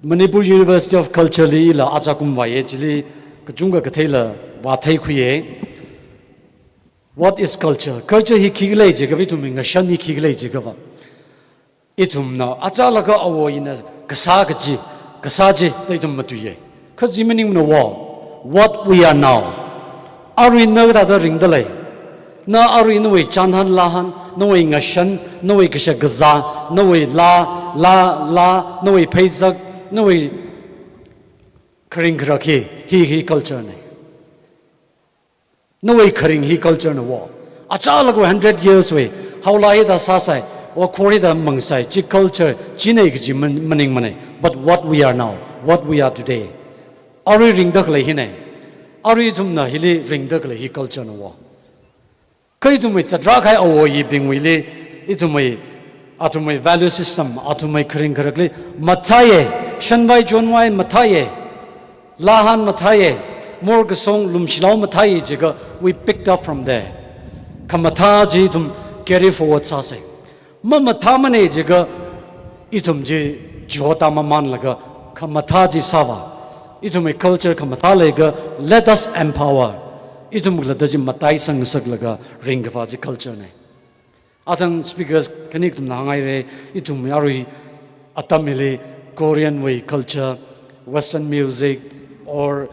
Manipur University of Culture li la achakum wa ye chili kachunga kathela wa thai khuye what is culture hi khigle je gabi tum nga shan hi khigle je gaba itum na achala ka awo ina kasa ji dai tum matuye khaji meaning no what we are now are we no da ring dalai na are we no we chanhan lahan no we nga shan no we kisha gaza no we la no we phaizak no we kring rakhi hi culture ne no way kharing hi culture na wa achala go 100 years we how lai da sa sai or khori da mangsai chi culture chine gi maning mane but what we are now what we are today ari ring dak le hine ari thum na hili ring dak le hi culture na wa kai tu me chadra khai awo yi bing wi le itumai atumai value system atumai kharing kharakle mathaye shanwai jonwai mathaye lahan mathaye more song lumshilao mathai jiga we picked up from there kamatha ji tum carry forward sa se matha mane jiga itum ji jota man laga kamatha ji sawa itum culture kamatha lega let us empower itum glada ji matai sang sak laga ring ga ji culture ne atang speakers kanik tum nangai re itum yarui atamile Korean way culture western music or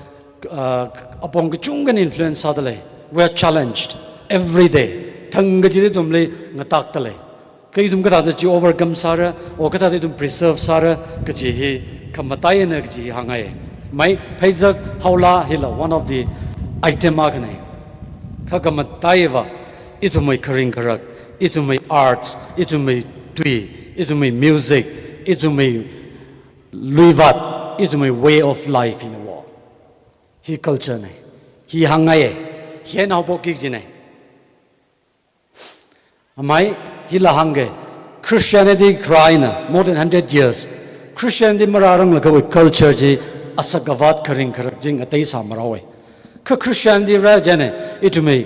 upon chungan influence sadale we are challenged every day thangji tumle ngatak tale kai tum kata ji overcome sara o kata tum preserve sara kaji hi kamatai na ji hangai mai phaizak haula hila one of the item agne khakamatai wa itumai kharing kharak itumai arts itumai tui itumai music itumai luivat itumai way of life in a war hi culture ne hi hangai hi na po ki jine amai hi la hange Christianity crying more than 100 years Christianity mararang la go culture ji asagavat kharing kharak jing atai sa marawe ka Christianity ra jane itumai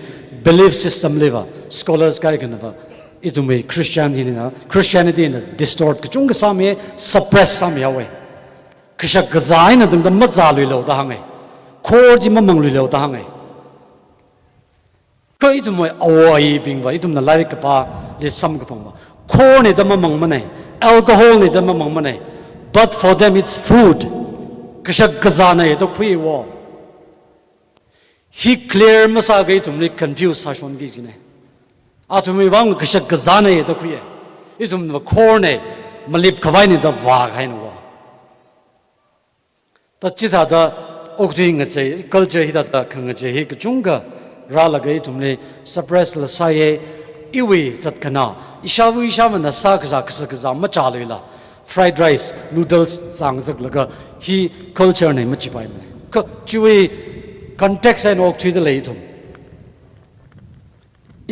belief system liver scholars kai kanava itumai Christianity na distort ka chung sa me suppress sa me yawe kisha gazai na dum da maza lui lo da hangai khor ji mamang lui lo da hangai ka itumai awai bingwa itum na lai ka pa le sam ka pangwa khor ne da mamang mane alcohol ne da mamang mane but for them it's food kisha gazana ye da khui wo he clear masa gai tumne confuse sa shon gi jine atumi wang kisha gazana ye da khui itum na khor ne malip khawai ne da wa gai no ta chitha da okding che culture hi da khang che hi kchunga ra la gai tumle suppress la saye iwi zat kana ishawu ishaman na sa kza ksa kza ma cha la fried rice noodles sang zak laga hi culture nei ma chi pai me ka chui context and ok thui de lei thum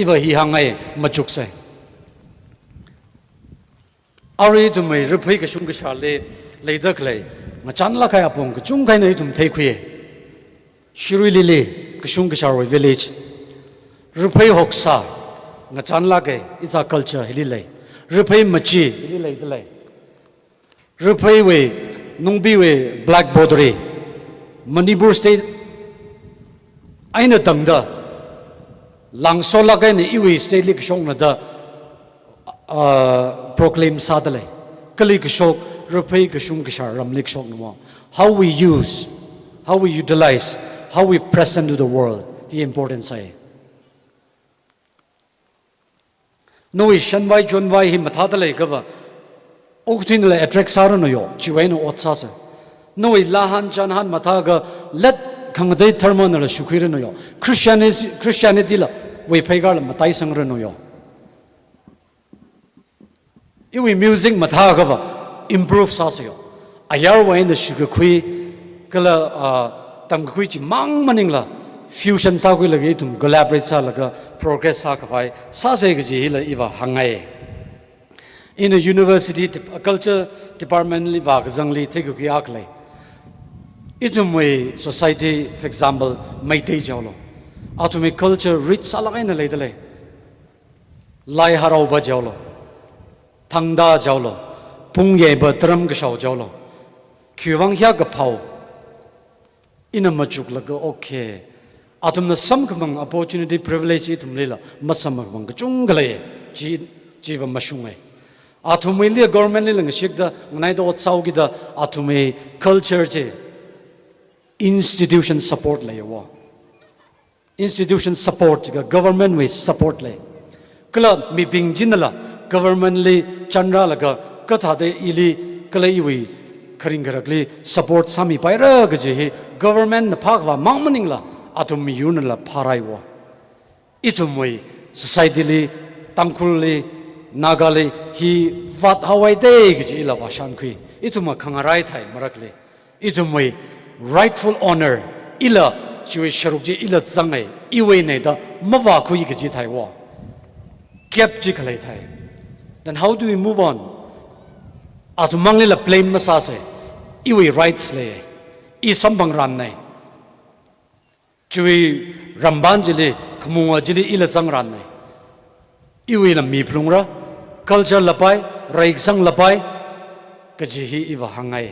iwa hi hangai ma chuk sai ari tu mai rupai ka shung ka shale lei dak lei ma chan la kai apong ka chung kai nei thum thei khuye shirui lili ka shung ka sharoi village rupai hoksa nga chan la ke is a culture hili lei rupai machi hili lei de lei rupai we nungbi we black bordery manipur state aina tangda langso la kai ni iwi state lik shong na da proclaim sadale kali ka shok rupai ka shung ka shar ram lik shok no how we use how we utilize how we present to the world the importance ai noi shanwai jonwai hi matha da lai ka ba oktin le attract sar no yo chiwai no otsa sa noi lahan chanhan matha ga let khangdai thermo na shukhir no yo christianity la we phaiga la matai sangra no yo iwi music matha ga ba improve sa sa yo ayar wa in the sugar khui kala tam khui chi mang maning la fusion sa khui lagi tum collaborate sa laga progress sa khawai sa se ga ji la iwa hangai in a university culture department li wa gangli thegu ki aklai itum we society for example maitei jawlo atomic culture rich sa lagai na leidale lai harau ba jawlo thangda jawlo pungye ba tram ga shaw jawlo kyuwang hya ga phau ina majuk laga okay atum na sam khamang opportunity privilege itum lela masam khamang chung gale ji va mashungai atum ile government le ngshik da ngai do tsau gi da atum culture je institution support le yo institution support ga government we support le club mi bing jinala government le chandra laga katha de ili klai wi kharing gharakli support sami paira ga je government na phagwa mangmaning la atum mi yun la pharai wa itumoi society li tangkhul li nagali hi vat hawai de gi la wa shan khui ituma khangarai thai marakle itumoi rightful honor ila chui sharukji ila zangai iwe nei da mawa khui gi thai wa kep ji khalai thai then how do we move on atumang le la blame masa se iwe rights le I sambang ran nei chui ramban jili khmunga jili ila sang ran nei iwe la mi plungra culture lapai raik sang lapai ka ji hi iwa hangai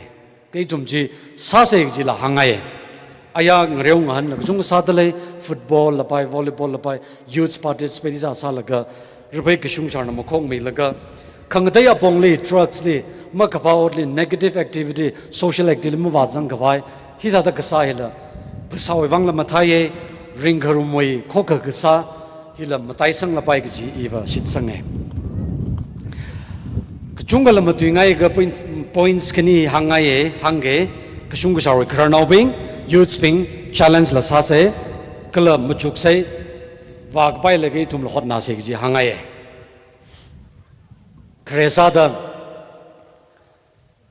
kei tum ji sa se ji la hangai aya ngreu ngan la jung sa dale football lapai volleyball lapai youth participate sa sa laga rubai ka shung charna mokhong me laga khangdai apong le drugs le makapawt le negative activity social activity mu wazang kawai hi da ka sa hila sawi wang la mathaye ring gharumoi khokha ksa hila matai sang la pai gi iwa shit sange kchungal ma tuingai ga points kani hangaye hange kchung sawi kharnau bing youth bing challenge la sa se kala machuk sai wag pai lagi tum lo hot na se gi hangaye kresa da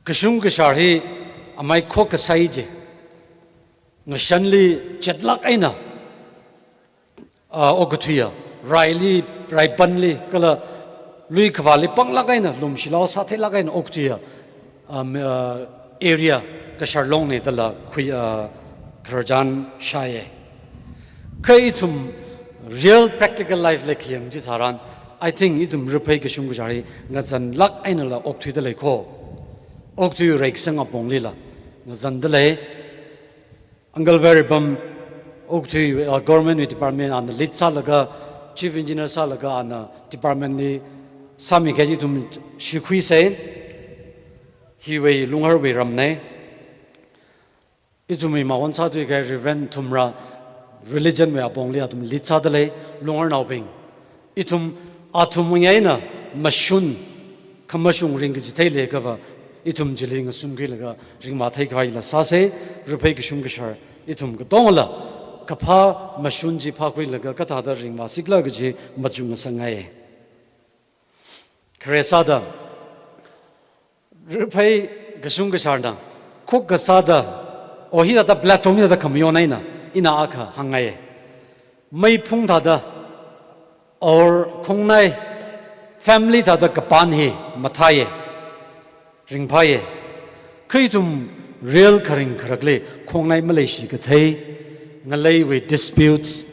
kchung ga sharhi amai khok sai je ngashanli chetlak aina ogthia raili raipanli kala lui khwali panglak aina lumshilao sathe lagaina ogthia area ka sharlong ne dala khui kharjan shaye kai thum real practical life like yang ji tharan I think itum rupai ka shung jari ngazan lak aina la ogthui dale kho ogthui raik sang apong lila ngazan dale Angal Veribam Okti government department and the lead salaga chief engineer salaga and department li sami kaji tum shikhui se hi we lungar we ramne itumi mawon sa tu ga reven tumra religion we apong li atum lead sa dale lungar nauping itum atum ngaina mashun kamashung ring ji thele ka ba itum jiling sunggi laga ringma thai khai la sa se rupai ki shung shar itum ka dongla kapha mashun ji pha khoi laga ka tha da ringma sikla ga ji machung sangai kresada Rupai Gasung Gasarna, Cook Gasada, or he that the platform that the Kamionina in Aka Hangaye. May Puntada or Kungnai family that the Kapanhi, Mataye, Ringpaye, Kaitum real Karing Karagle, Kungnai Malaysia Gate, Nalay with disputes,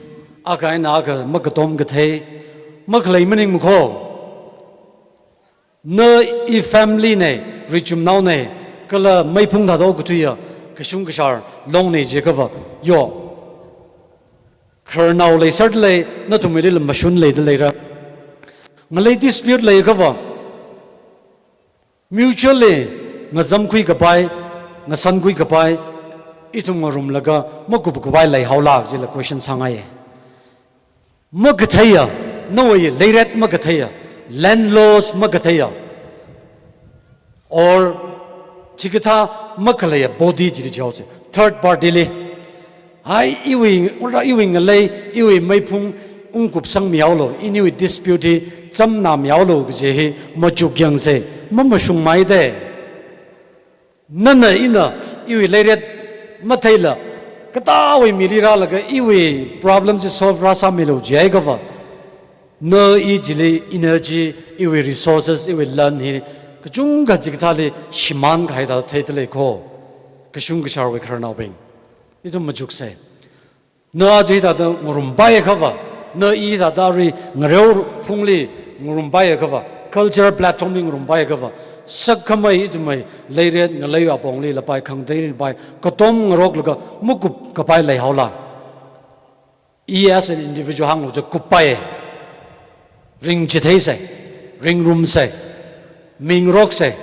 Aka and Aka, Makatom Gate, Makalay Meaning Mko. No, if family ne, richum now ne, Kala May Puntada Gutuya, Kashungashar, Long ne Jacova, yo. Now, lay certainly not to me little machine later later. Malay dispute lay cover. Mutually, Nazam quick a pie, Nasan quick a pie, Itum room laga, Mokubai lay how large the question sangaye. Mugataya, no way, lay at Mugataya, landlords Mugataya, or Chikata Makalaya, body Jose, third party. I ewing a lay, ewe mapung, uncup sang miaulo, inuit dispute, some na miaulo, jehe, majuk young say, Mamashung my day. Nana inna, ewe lated Matela, Katawi Mirira laga, ewe problems is solved Rasa Milo, Jagava. No easily energy, ewe resources, ewe learn here, Kajunga Jigtali, Shiman Kaida Tatale ko, Kashungashar with her now being. Itu majuk say. No ajita the Murumbaya cover, no either dari Ngareo Pungli, Murumbaya cover, cultural platforming Rumbaya cover. Sakamai itu may later Ngalaya Bongli la by contained by Kotom Rogluga, Mukup Kapai lay haula. As an individual hang with a kupaye, ring jitese, ring room say, Ming rock say,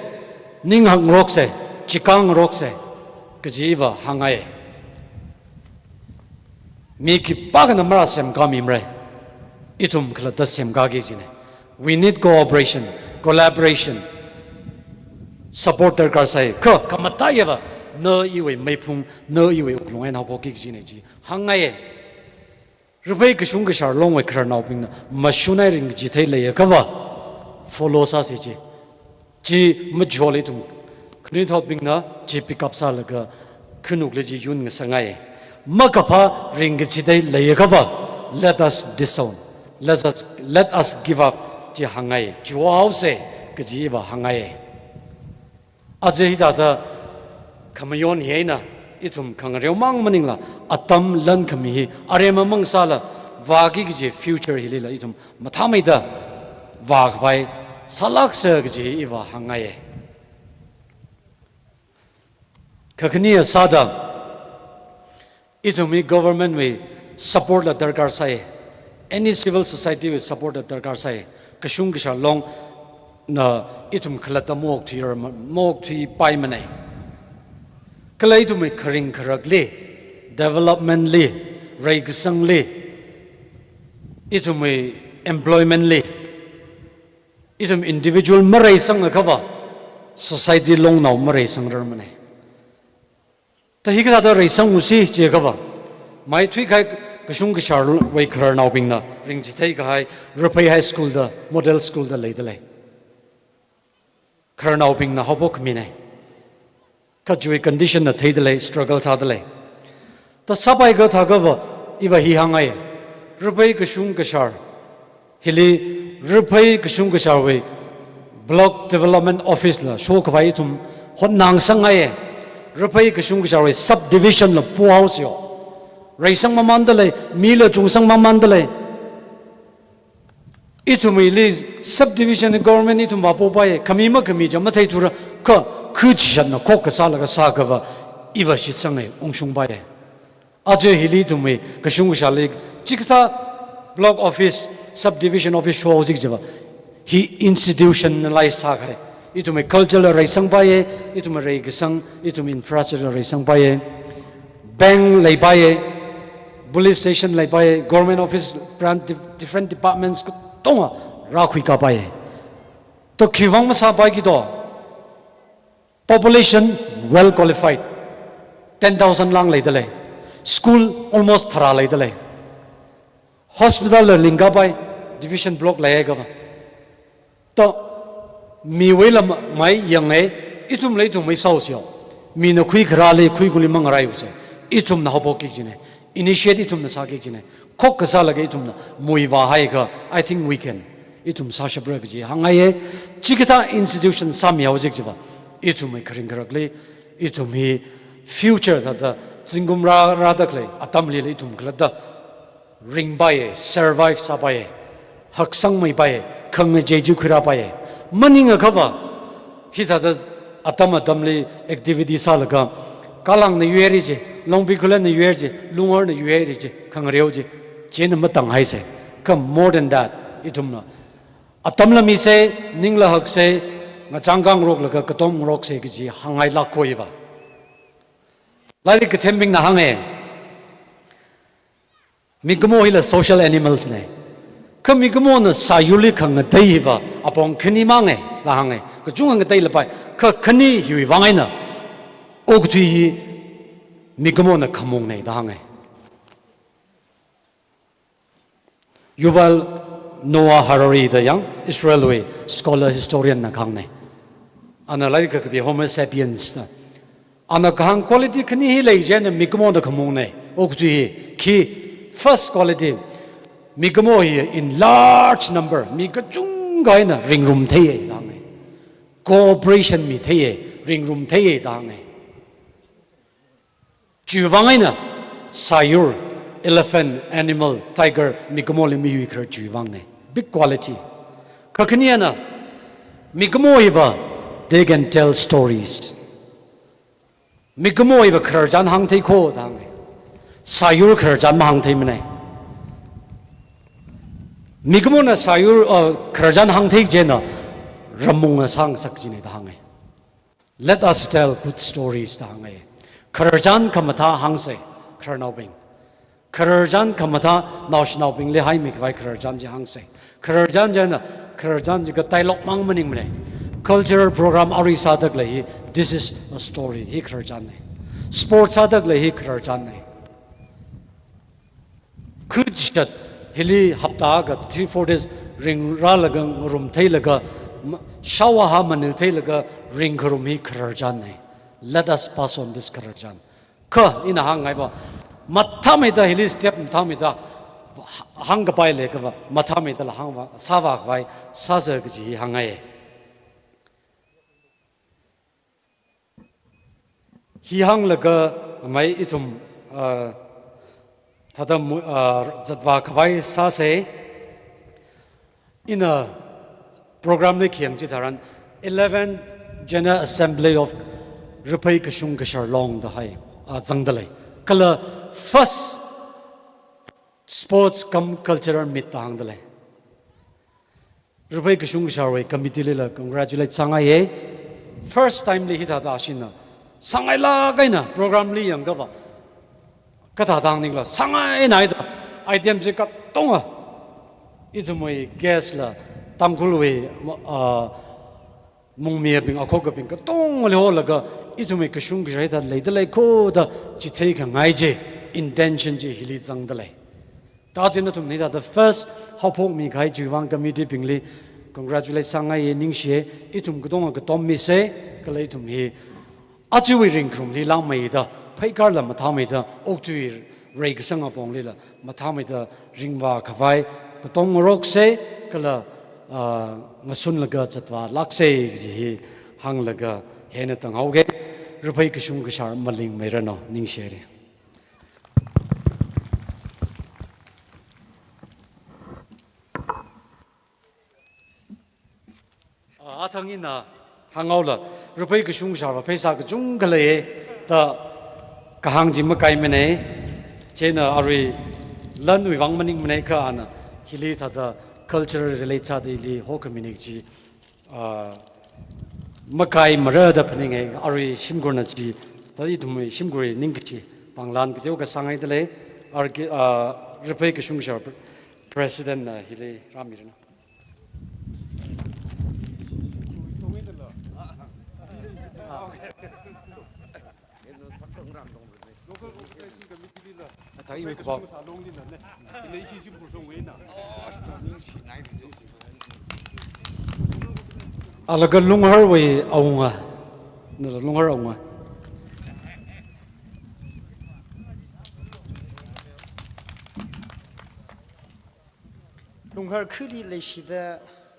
Ning hang rock say, Chikang rock say, Kajiva hangaye. Miki Pagana Marasem Gamimre, Itum Klatasem Gagizine. We need cooperation, collaboration, support their Karsai, Kamatayeva, no Iwe Mapung, no Iwe Plung and Hopokik Zineji, Hangaye. Rubai Kashungashar long way Kernoping, Mashunaring Jitele Yakava, follows us, G majolitum, Knit Hoping na, G pick up Salaga, Kunukleji Yun Sangaye. Makapa ringchide layakava. Let us disown. Let us give up ji hangai. Juao se kajiva hangai. Ajahida da kamayon hiena itum kangareo mang maningla atam lan kamihi arema mangsala wagi ji future hilila itum mathamida wagwai salaksa ji iwa hangai. Kakniya sada Itumi government will support the Darkar Sai. Any civil society will support the Darkar Sai. Kashung Kisha long na itum kalata mok to your mok to paimane. Kalaitumi karing karagli, development li, regsang li, itumi employment li, itum individual maray sang akava, society long now maray sang ramane. Tahikada Raisang Musi Jagava. My tweak Kashung Kishar Waker now being the ring to take a high, Rupai High School, the model school, the lady. Kernau being the Hobok Mine. Kajui condition the Tadele struggles Adele. The Sabai got Hagava, Iva Hihangai, Rupai Kashung Kishar, Hili, Rupai Kashung Kishar way, Block Development Office, Shokavaitum, Honang Sangaye. Rupai Kashungashari subdivision of Puhausio. Raisang Mamandale, Mila Jungsang Mamandale. Itumi Liz subdivision of government itum Vapobaye, Kamima Kamija, Mataitura, Kuchan, Kokasalaga Sakava, Iva Shitsange, Ungshumbaye. Aja Hili to me, Kashungashalik, Chikta block office, subdivision office show Zigzava. He institutionalized Sakai. Itum cultural raisang baye, itum regisang, itum infrastructure raisang baye, bank lay baye, police station lay baye, government office, different departments, tonga rakui ka baye. To kivang masa baye kito, population well qualified, 10,000 lang lay dale, school almost thara lay dale, hospital linga baye, division block lay gava. To mi wela mai yang itum le itum mai sau sio mi na khui khara le khui guli mang rai use itum na hobo ki jine initiate itum na sa ki jine khok ka sa la ge itum na muiwa hai ga I think we can itum sa shabra ji hangaye chikita institution sam ya ojik jiba itum mai khring krakle itum hi future da jingum ra dakle atam le itum glada ring baye survive sa baye hak sang mai baye khang me jeju khura baye maninga khaba hita da atama damle activity salaga kalang ne yeri je longbi kulan ne yeri je lungor ne yeri je khang reu je chen matang hai se come more than that itumna atamla mi se ningla hak se nga changgang rok laga katom rok se gi hangai la koi ba lai ke thembing na hange migmo hila social animals ne kamigmo na sayuli khang dai ba apong khini mange la hange ko chung dai la pai kha khani hui wangai na ogtui migmo na khamong nei da hange Yuval Noah Harari the young Israeli scholar historian na khang nei analytic ka bi homo sapiens na ana khang quality khani hi lei jen migmo na khamong nei ogtui ki first quality migmo hi in large number mi ka chung gai na ring room thei da ngai cooperation mi thei ring room thei da ngai chu wangai na sayur elephant animal tiger migmo le mi hui khar chu wang ne big quality kakhnia na migmo hi ba they can tell stories migmo hi ba khar jan hang thei kho da ngai sayur khar jan hang thei mane migmo na sayur kharajan hang thik jena ramung sang sak jine da hangai let us tell good stories da hangai kharajan kamatha hang se kharnaubing kharajan kamatha nausnaubing le hai mik vai kharajan ji hang se kharajan jena kharajan ji ga dialogue mang maning mane cultural program ari sadak le this is a story hi kharajan ne sports sadak le hi kharajan ne khujat hili hapta ga 3-4 days ring ralaga room thailaga shawa ha manil thailaga ring room hi kharjan nei let us pass on this kharjan kha ina hangai ba mathame da hili step mathame da hang ga pai le ga mathame da hang wa sawa vai sa sa ga ji hangai hi hang laga mai itum Tadam Zadva Kawai Sase in a program like Yang 11 General Assembly of Rupai Kashung Kashar Long the High Zangdale. Kala first sports come cultural meet the Hangdale. Rupai Kashung Kasharway Committee Lila congratulate Sangaye. First time li hita Ashina. Sangay la gaina program li yang gava. Kata dang ningla sangai nai da item je ka tonga itu moi gas la tamkulwe mungmia bing akok bing ka tong le ho laga itu moi ka shung ga da le da le ko da chi thei ka ngai je intention je hili jang da le ta chen tum ni da the first hopok mi khai juwang committee bingli congratulate sangai ning she itum ka tong ka tom mi se ka le tum hi achiwi ring krum li lang mai da Paikar la mathamida oktuir reg sanga pongli la mathamida ringwa khawai patong rok se kala ngasun laga chatwa lakse ji hang laga hena tang hauge rupai kishung kishar maling merano ning shere athangina hangaula rupai kishung kishar phaisa ka chung kale ta kahang jim kai mene chena ari lan wi wang maning mene ka ana hili tha da cultural relate cha de li ho community makai mara da phning e ari simgurna ji ta i thumai simguri ning ki banglan ki ka sangai de le ar repai ki shung sharp president hili ramirna Thầy mới có alaga lunghar we aunga nửa lông hở ông à lung hở khứ đi lấy xí đờ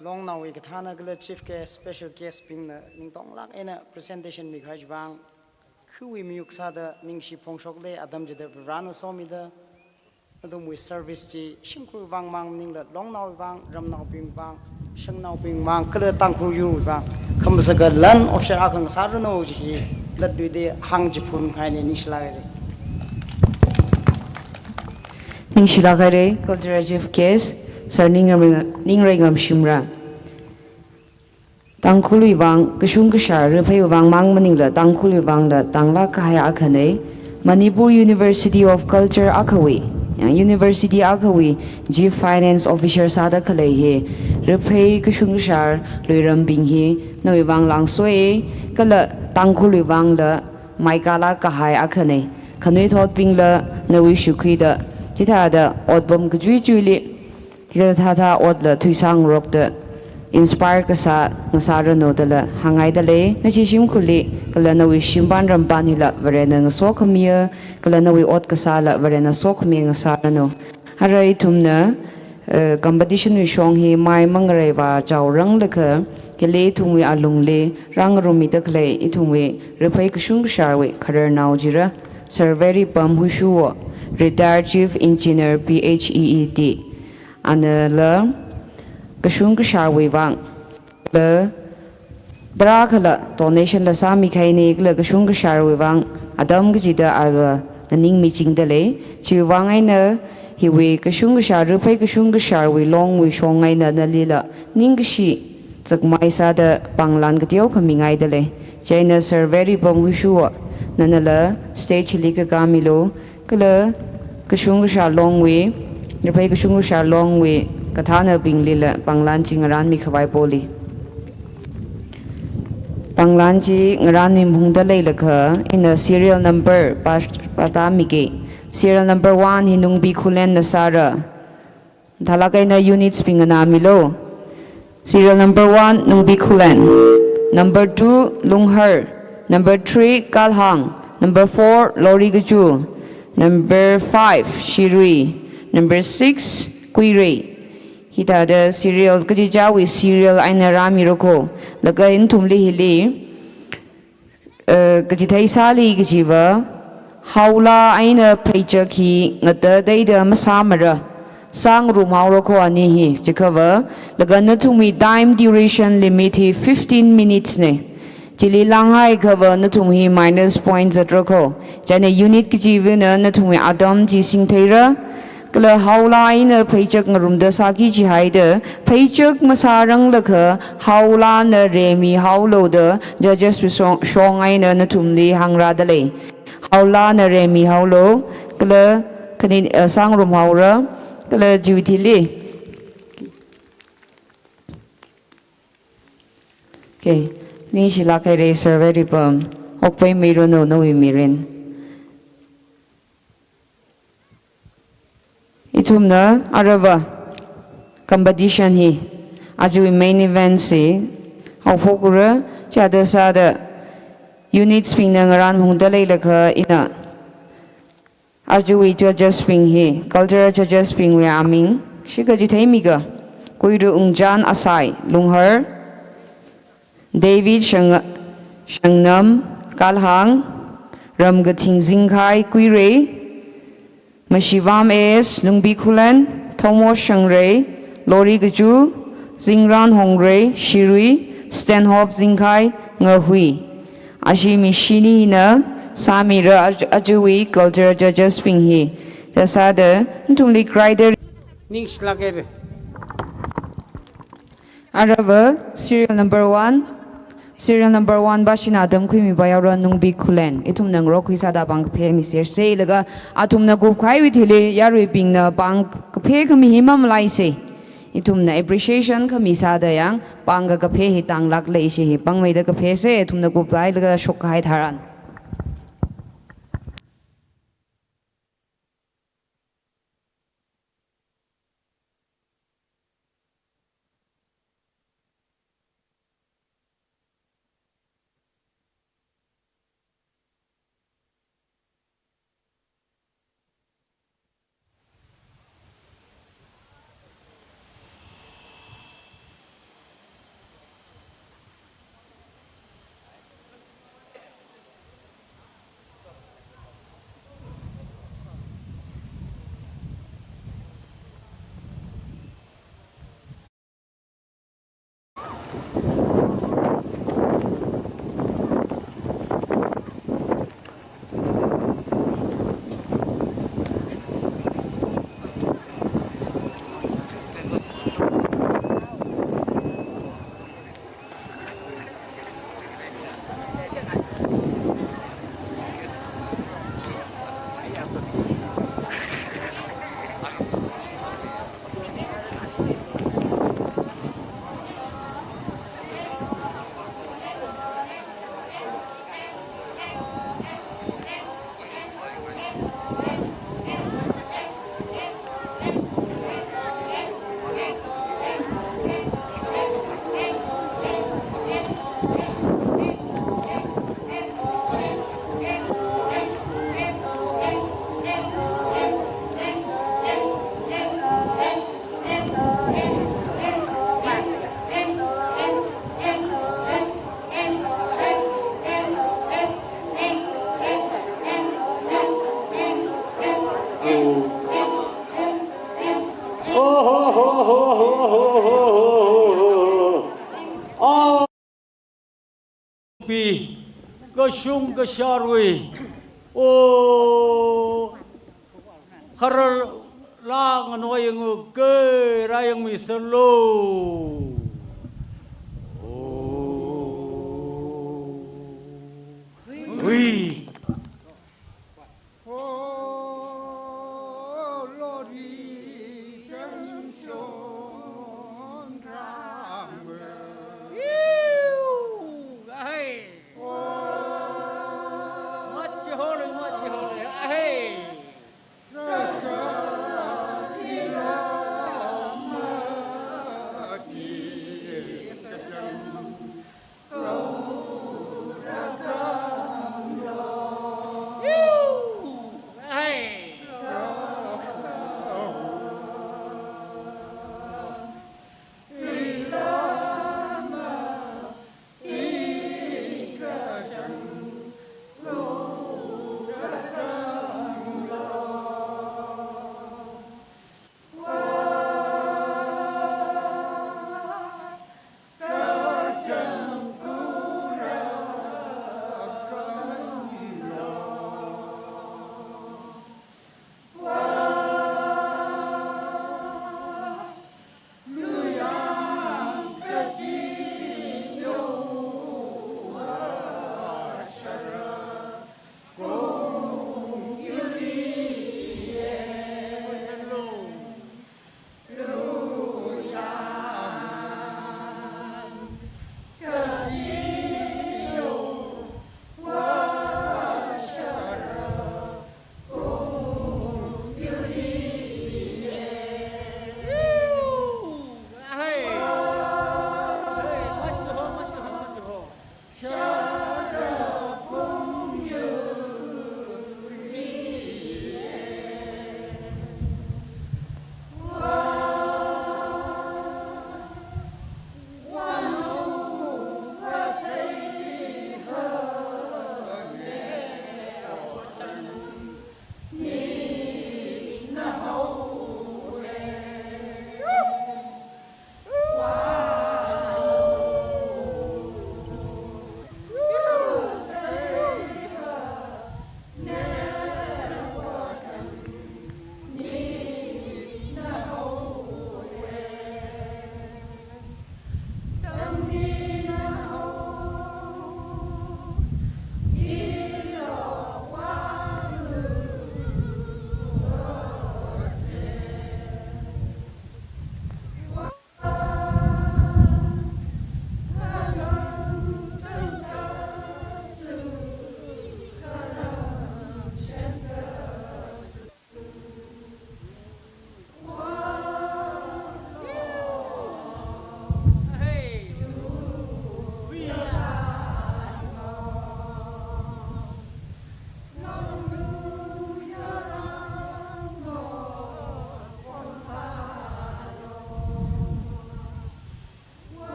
long nào cái thằng nào cái chief guest special guest ping nè ning tông lắc ấy nè presentation mi khai bang khứ vi mi yuk sa đờ ning xí phong sọc đê adam chỉ đờ rana so mi đờ adum with service chỉ sim khu vang mang ning lật long nào vang ram nào ping vang seng nào ping vang cái lật tăng khu yu vang không sao cái lần option akang sa rồi nào chỉ lật đuôi đê hang chỉ phun khai nè ning xí lại ning shila kare cultural chief case sir ning ringam shimra tang khului wang kshung kshar re phai wang mang maning la tang khului wang la tang la ka ya akhane Manipur University of Culture Akhawi University Akhawi Chief Finance Officer sada khalai he re phai kshung kshar loiram bing he noi wang lang soi kala tang khului wang la maikala ka hai akhane khanoi thot ping la nawi shukhi da chỉ thà đó ớt bom cái chui lệ cái thà ớt là thui sang rock đó inspire cái sa rồi nó đó là hàng ngày đó lệ nó chỉ sim khuli cái là noi sim ban ram ban hi là về nó số khmia cái là noi ớt cái sa là về nó số khmia cái sa nó harai thum na competition vi shong hi mai mangre wa chaw rang lekha ke le thum wi alung le rang romi tak le I thum wi rephai kusung shar wi kharar naw jira survey pam hu shu retired chief engineer PHEET and la kashung kashawi wang the drakhala donation la sami khaini la kashung kashawi wang adam gida alwa ning meeting dele chi wang aina hi we kashung kasharu phai kashung kashawi long we shong aina na lila ning shi chakmai sa da panglan gtiau khamingai dele chaina survey bom hu shu nanala stage lika kamilo kala kashung sha long way ni pai kashung sha long way kathana binglila panglan chi ngaran mi khawai poli panglan chi ngaran mi mungda leilakha in a serial number patamike serial number 1 hinung bi khulen na sara thalakai na units pingana milo serial number 1 nung bi khulen number 2 lunghar number 3 kalhang number 4 lori gaju Number 5, Shirui. Number 6, Kuirei. Hita the serial Kajija with serial Aina Rami Roko. Laga in Tumli Hili. Kajitai Sali Gajiva. Haula Aina Paychaki, Nata Data Masamara. Sang Rumauroko Anihi. Jakava. Laga Natumi time duration limit 15 minutes ne. Chili langai cover natumi minus points at roko. Jane unit kijivina natumi adam ji singtera. Kala haula ina paycheck ngarum da saki ji haida. Paycheck masarang laka haula na remi haulo da judges shong aina natumli hangra dale. Haula na remi haulo. Kala kanin sang rum haura. Kala jiwitili. Okay. Ni sila kay racer very pum. Okpay mayroon no imirin. Itum na arava competition hi. As we main event si, hopokura chada sada units ping na ngaran hong dalay laka ina. Arjui judges ping hi. Cultural judges ping we aming. Shika jitay miga. Kuiru ungjan asay lunghar. David Shangnam Kalhang Ramgating Zingkai Kuirei Mashivam Es Lungbi Kulan Tomo Shangre Lori Gaju Zingran Hongre Shirui Stanhope Zingkai Ngahui Ashimi Shini na Samira Ajui Culture Judges Pinghi Tasada Ntumli Grider ning slagere Arava serial number 1 Serial number 1 Bashina Adam Kwimi Bayara Nungbi Kulen. Itum nang Roku Sada Bank Pay Mr. Say Laga Atum na Gukai with Hili Yari Ping na Bank Pay Kami Himam Laise. Itum na appreciation Kami Sada Yang Banga Kape Hitang Lak Laishi Bang Made Kape Se Tum na Gupai Laga Shokai Taran. pi cơ sung cơ sharui o khar la nganoi ng ke rayang mi selo o ui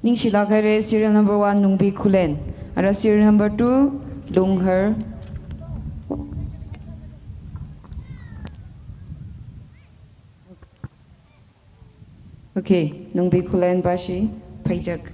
Ning sila kare serial number 1 Nungbi Kulen. Ada serial number 2 Lungher. Okay, Nungbi Kulen Bashi, Pajak.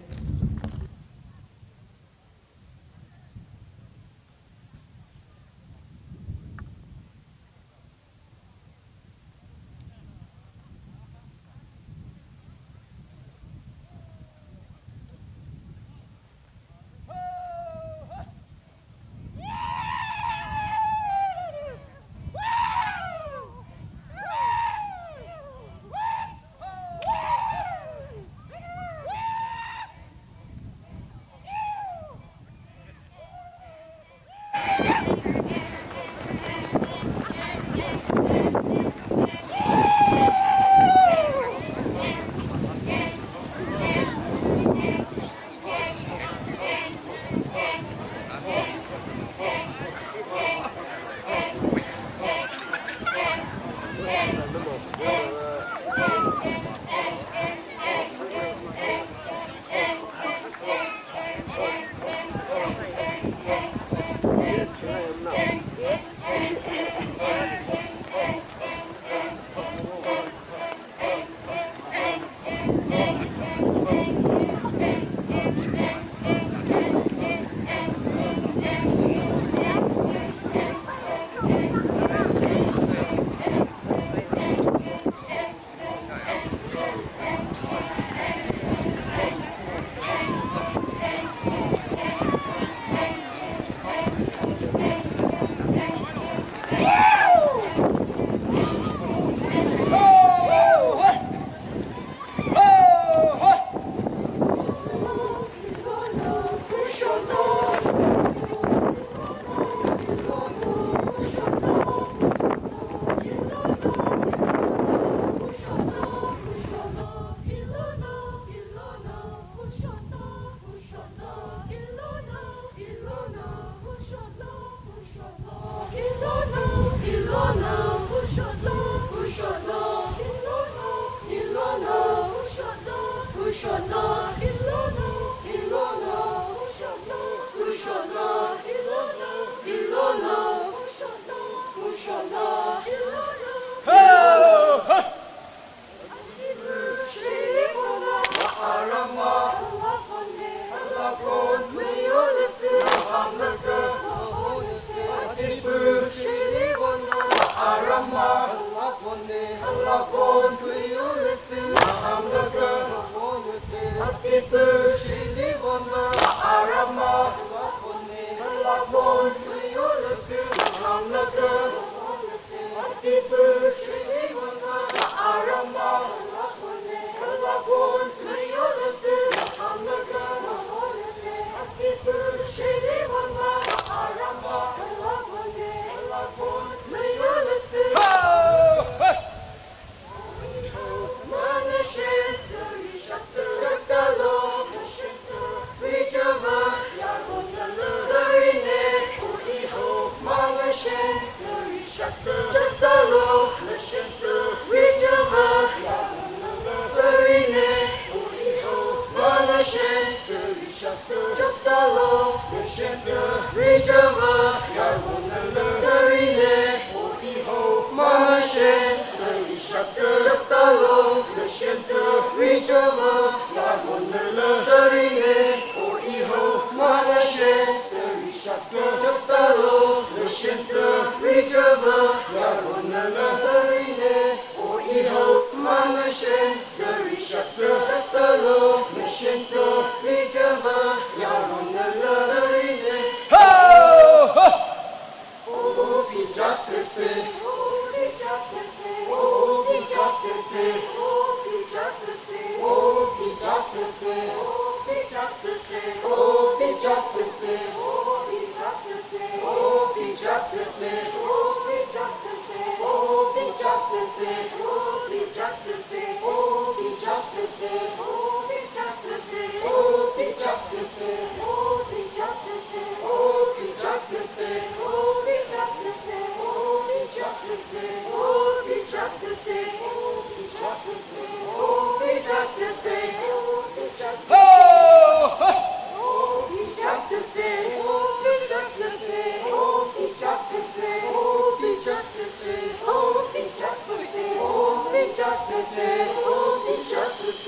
Justice,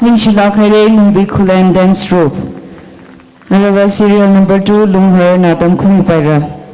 Ningshila Khaire Lungbi Khulen Dance Troupe. Arava serial number 2 Lungher Natam Khumi Paira.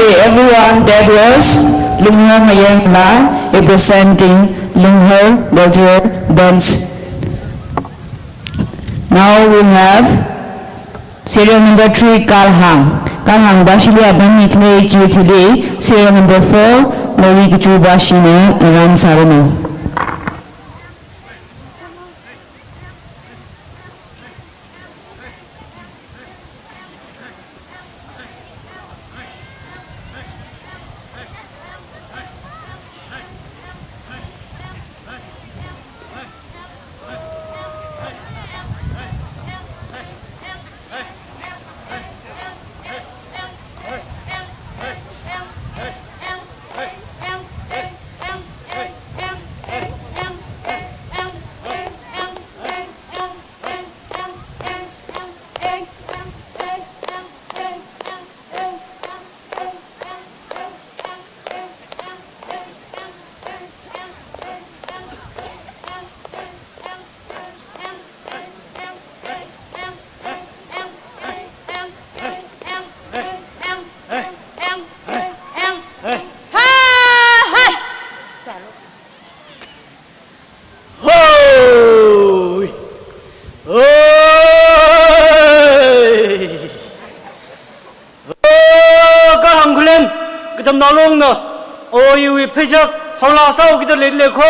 Okay, everyone, that was Lungher Mayang La representing Lungher Galter Dance. Now we have serial number 3, Kalhang. Kalhang Bashilia Banitle Jitili, serial number 4, Lori Kichu Bashina, Iran Sarano. Tâm nó luôn nè, ôi ui phê chắc, họ là sao cái đó lên lên khô,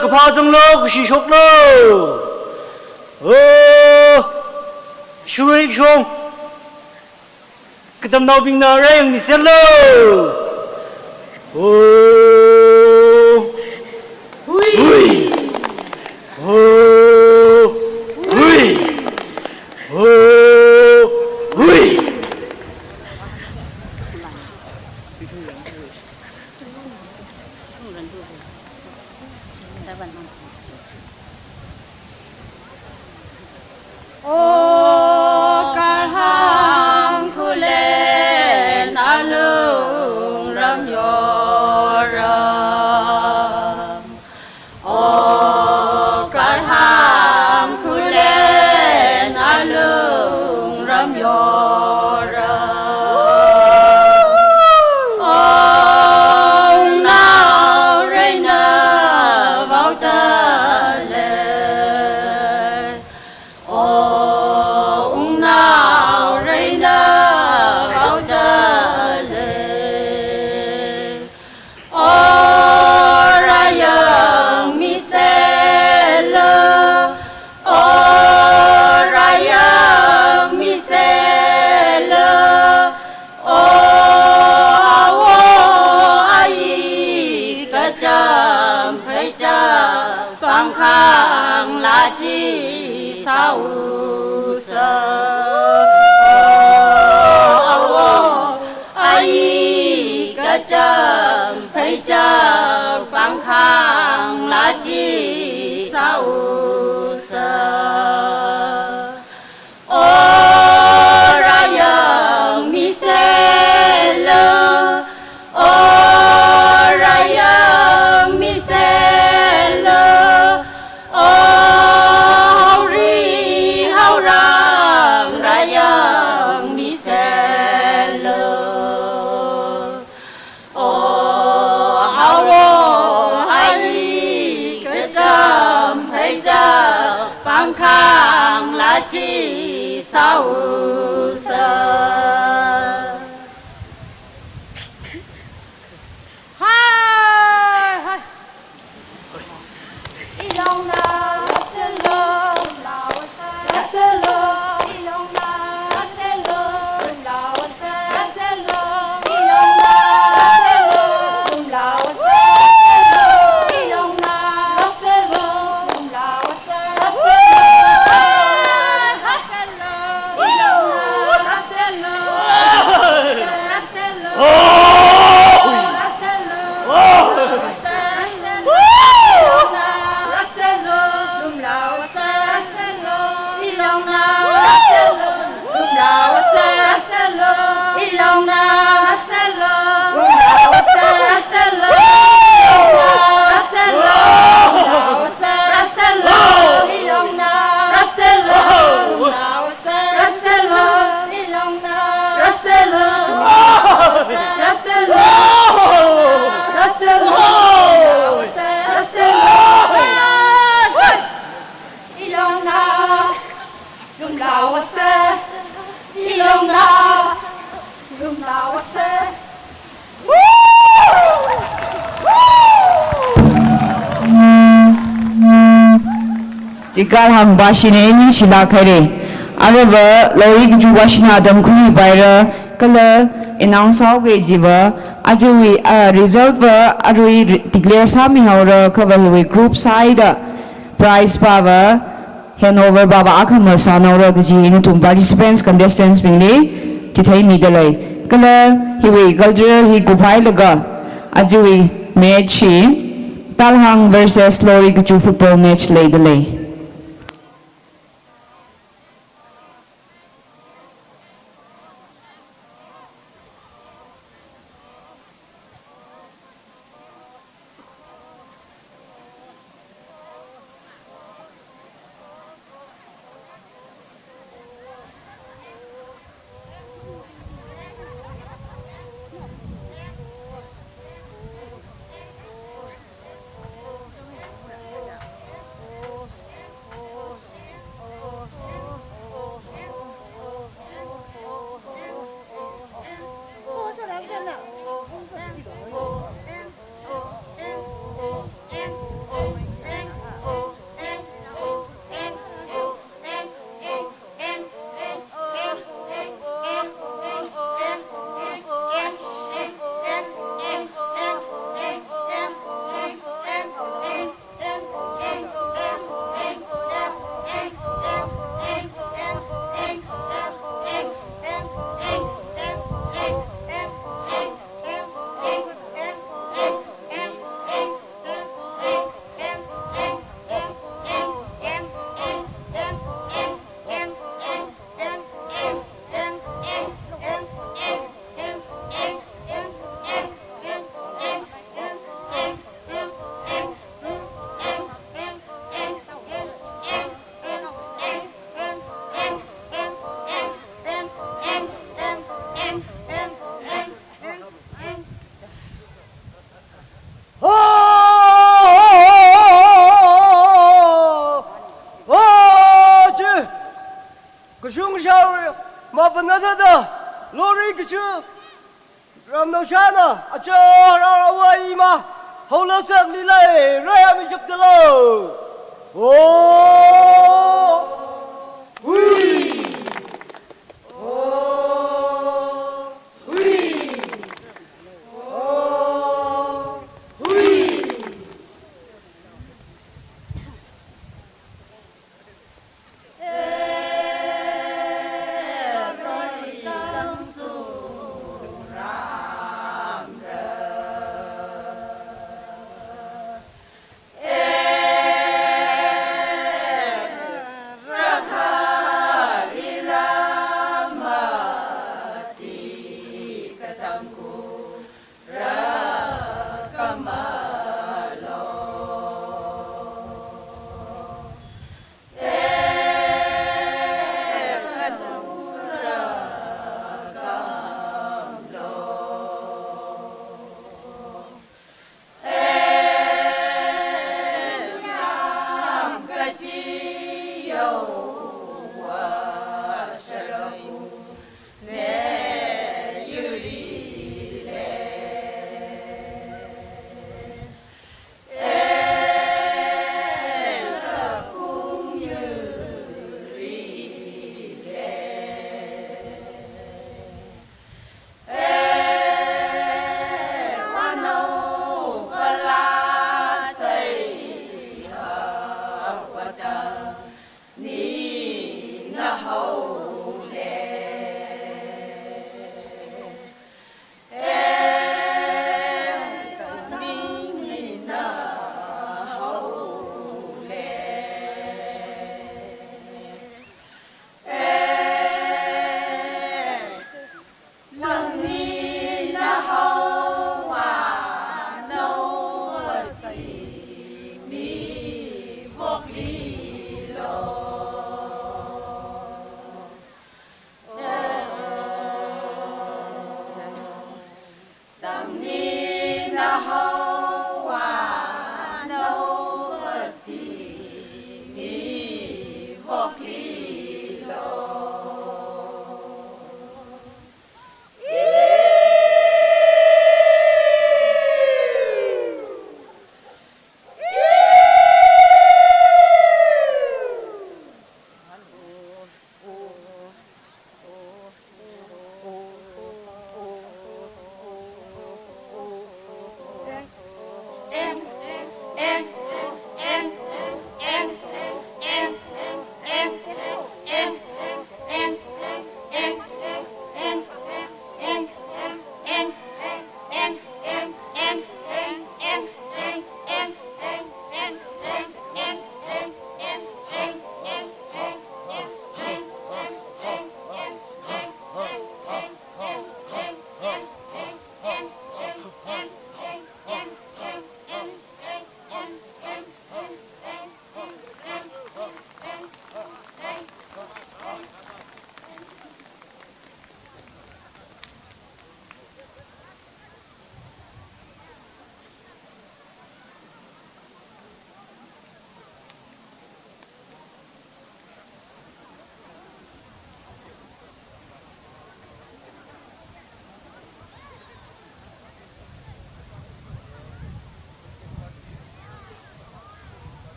cái phá trong lô, cái xì sốc lô, suy xuống, cái tâm nó bình nào đây mình sẽ lô, ui, Jikar hang bashine ni shila khare. Araba lori ju bashina dam khumi baira kala announce how ge jiba ajui result arui declare sami haura cover we group side prize power handover baba akhama sanora ge ji to participants contestants bingli chithai midalai kala hiwi cultural hi gupai laga ajui match Talhang versus Lori Guju football match laidalai.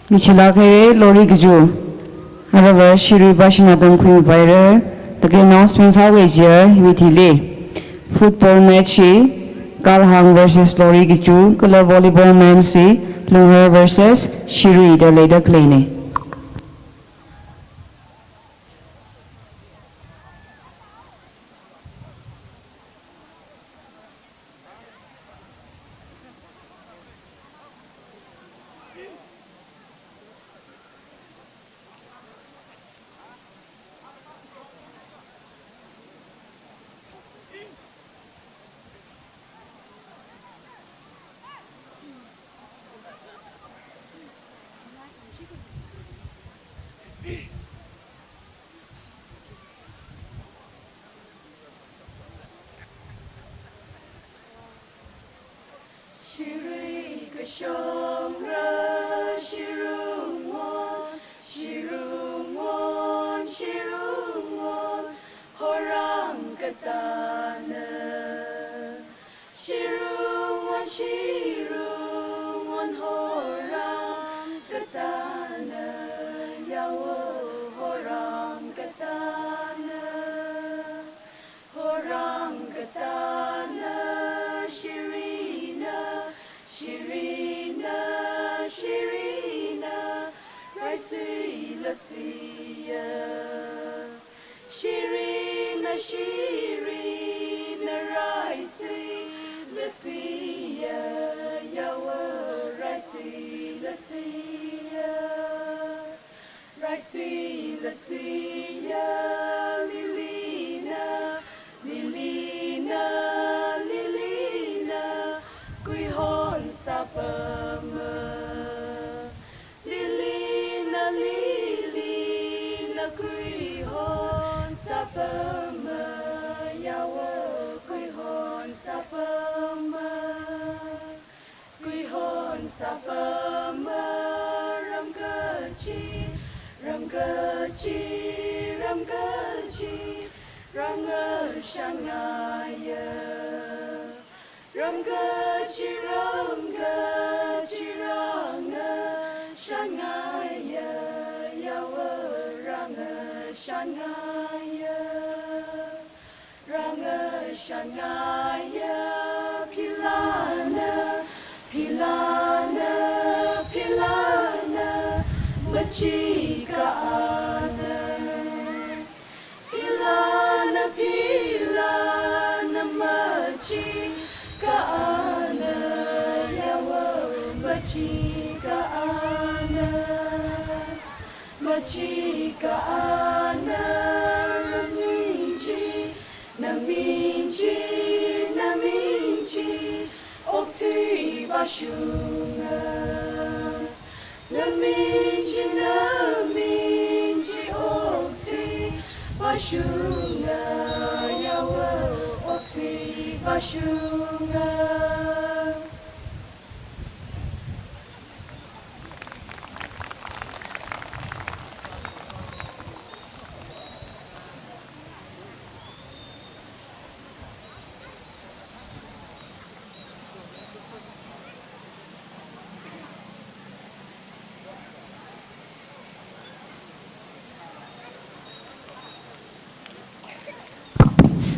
Nichila kare lori giju. However, Shiri Bashinadam Queen Bayer, the announcements are with football match, Kalhang versus Lori Giju, Kula volleyball man si, Lungar versus Shiri, the later cleaning.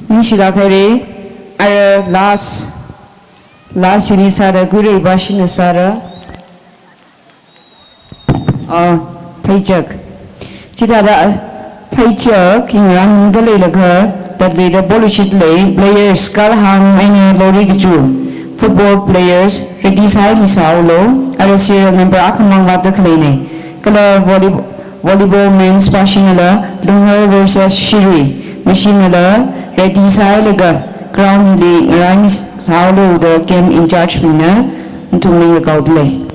Nishila kare, our last unisara guru bashina sara, paycheck. Chitada paycheck in rang the lager that later bullshit lay players skull hang many lori giju. Football players, Redis High Misaulo, are a serial number akamang water cleaning. Color volleyball men's passionala, Lungar versus Shiri, machinala. Ready Sailaga, ground league, Ramis Saulo, the game in charge winner, to make a outlay.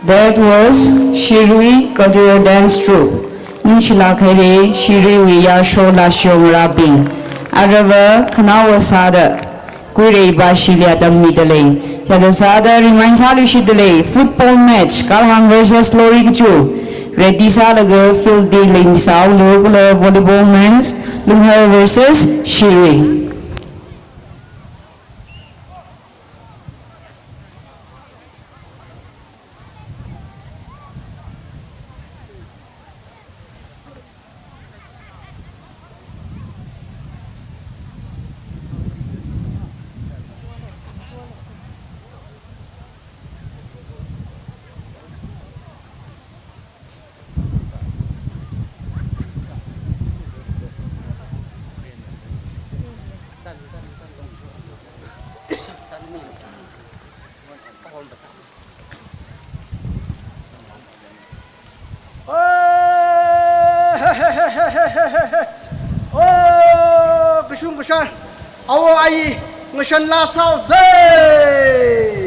That was Shirui Cultural Dance Troupe. Ninshila Kere Shirui Yashola Shong Arava Kanawasada. Kure Bashilia Midale. Yadasada reminds Halushidale. Football match. Kalhang versus Lori Kichu. Reddy Salaga Phil D. Limsao local volleyball men's. Lumher versus Shiri. Oh, Kashung Bashar, Awo Ayi, Ngashan La Sao Zay.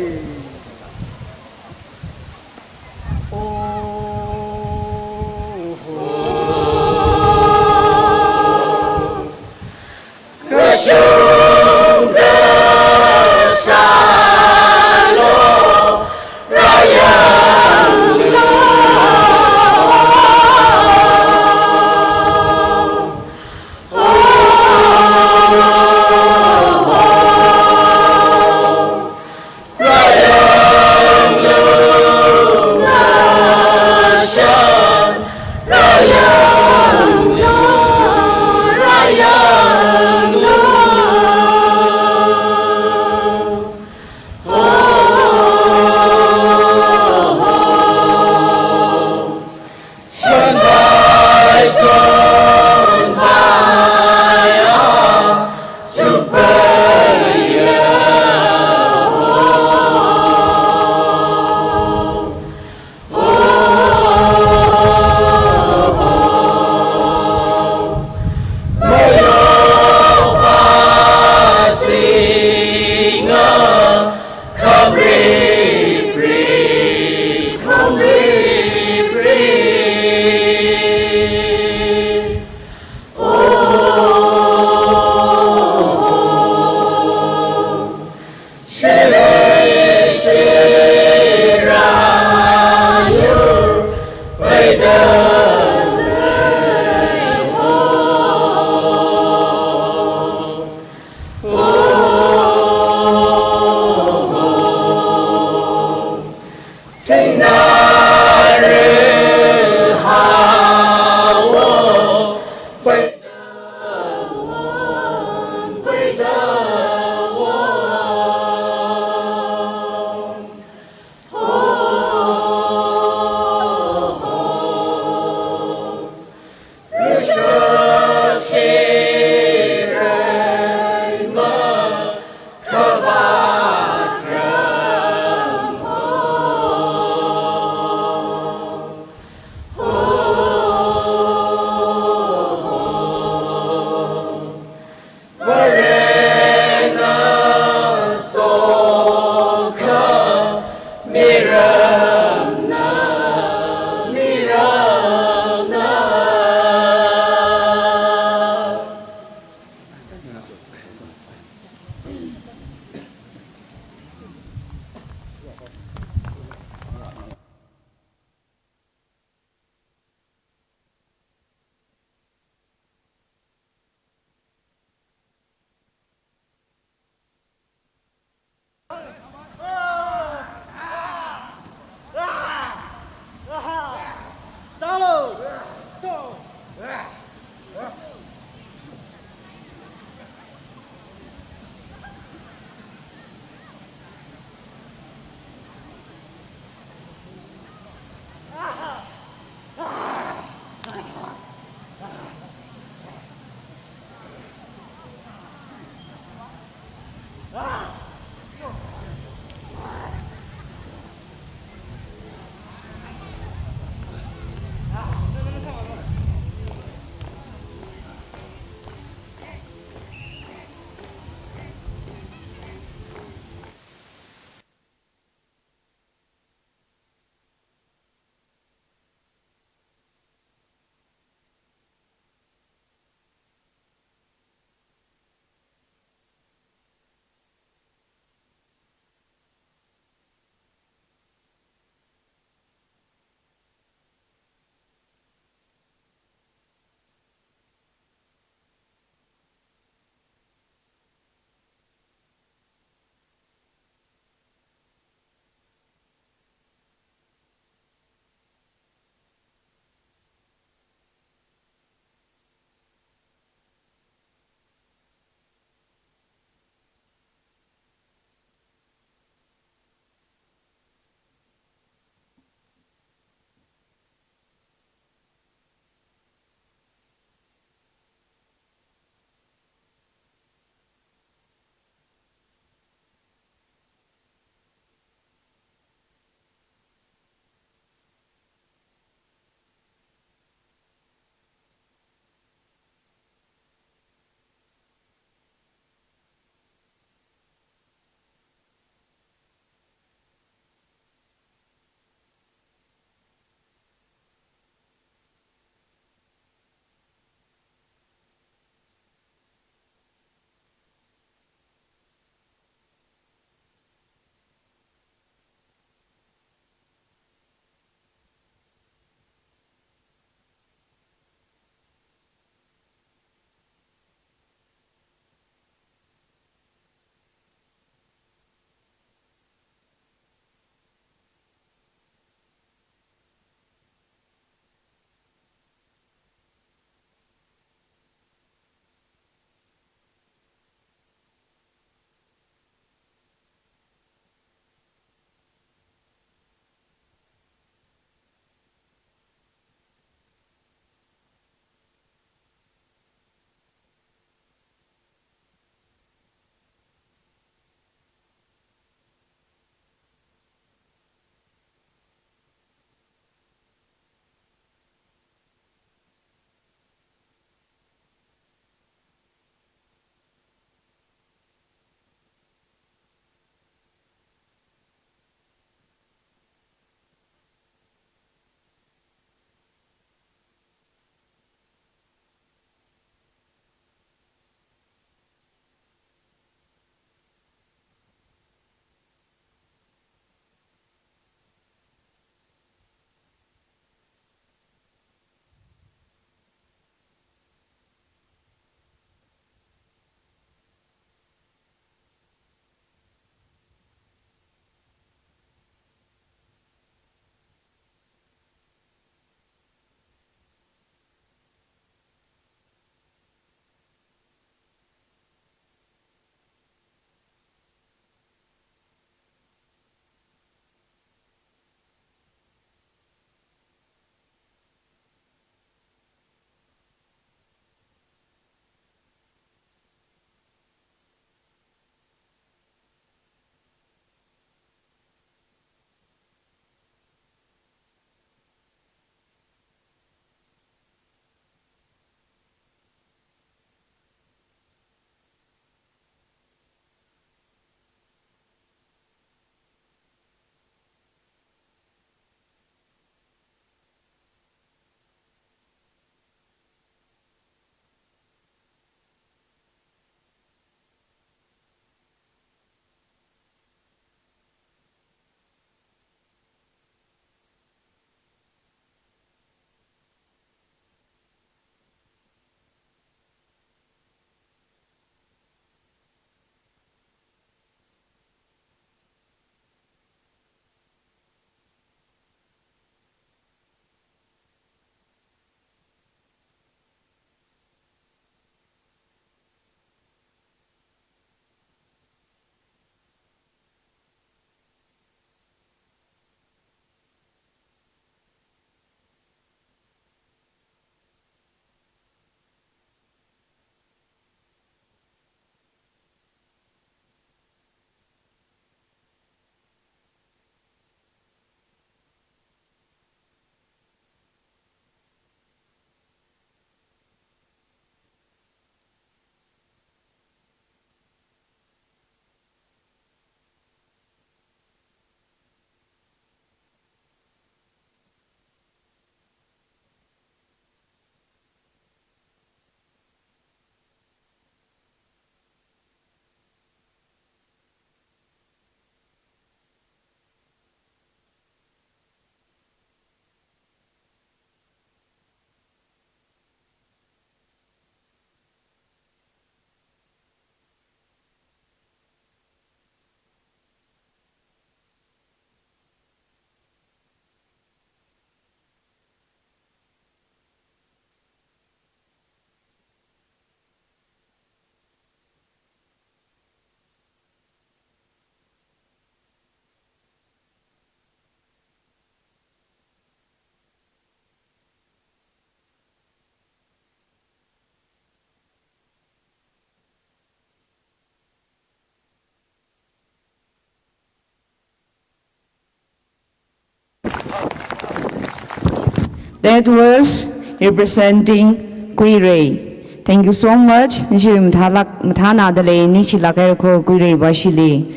That was representing Kuirei. Thank you so much. Nishi mthana dale nishi lakay ko Kuirei bashili.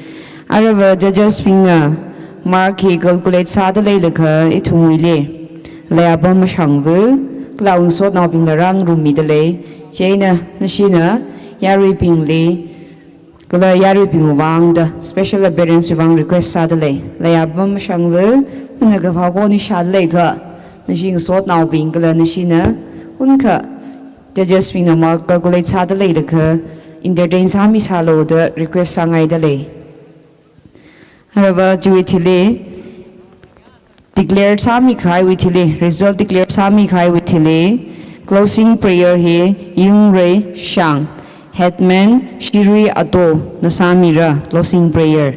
Arava judges pinga marki calculate sa dale laka itungwile. Layaba mashangvu klaung sot na pinga rang rumi dale. Jaina nishina yari pingli. Kala yari pingu wang the special appearance wang request sa dale. Layaba mashangvu nagafago ni sha dale ka. Nishing sort now being gala nishina unka judges being a mark calculate sa the later in their days hamis hallow the request sangai delay. However, Juitile declared Sami Kai witile, result declared Sami Kai witile, closing prayer here, Yung Ray Shang, Hetman Shiri Ato, Nasamira, closing prayer.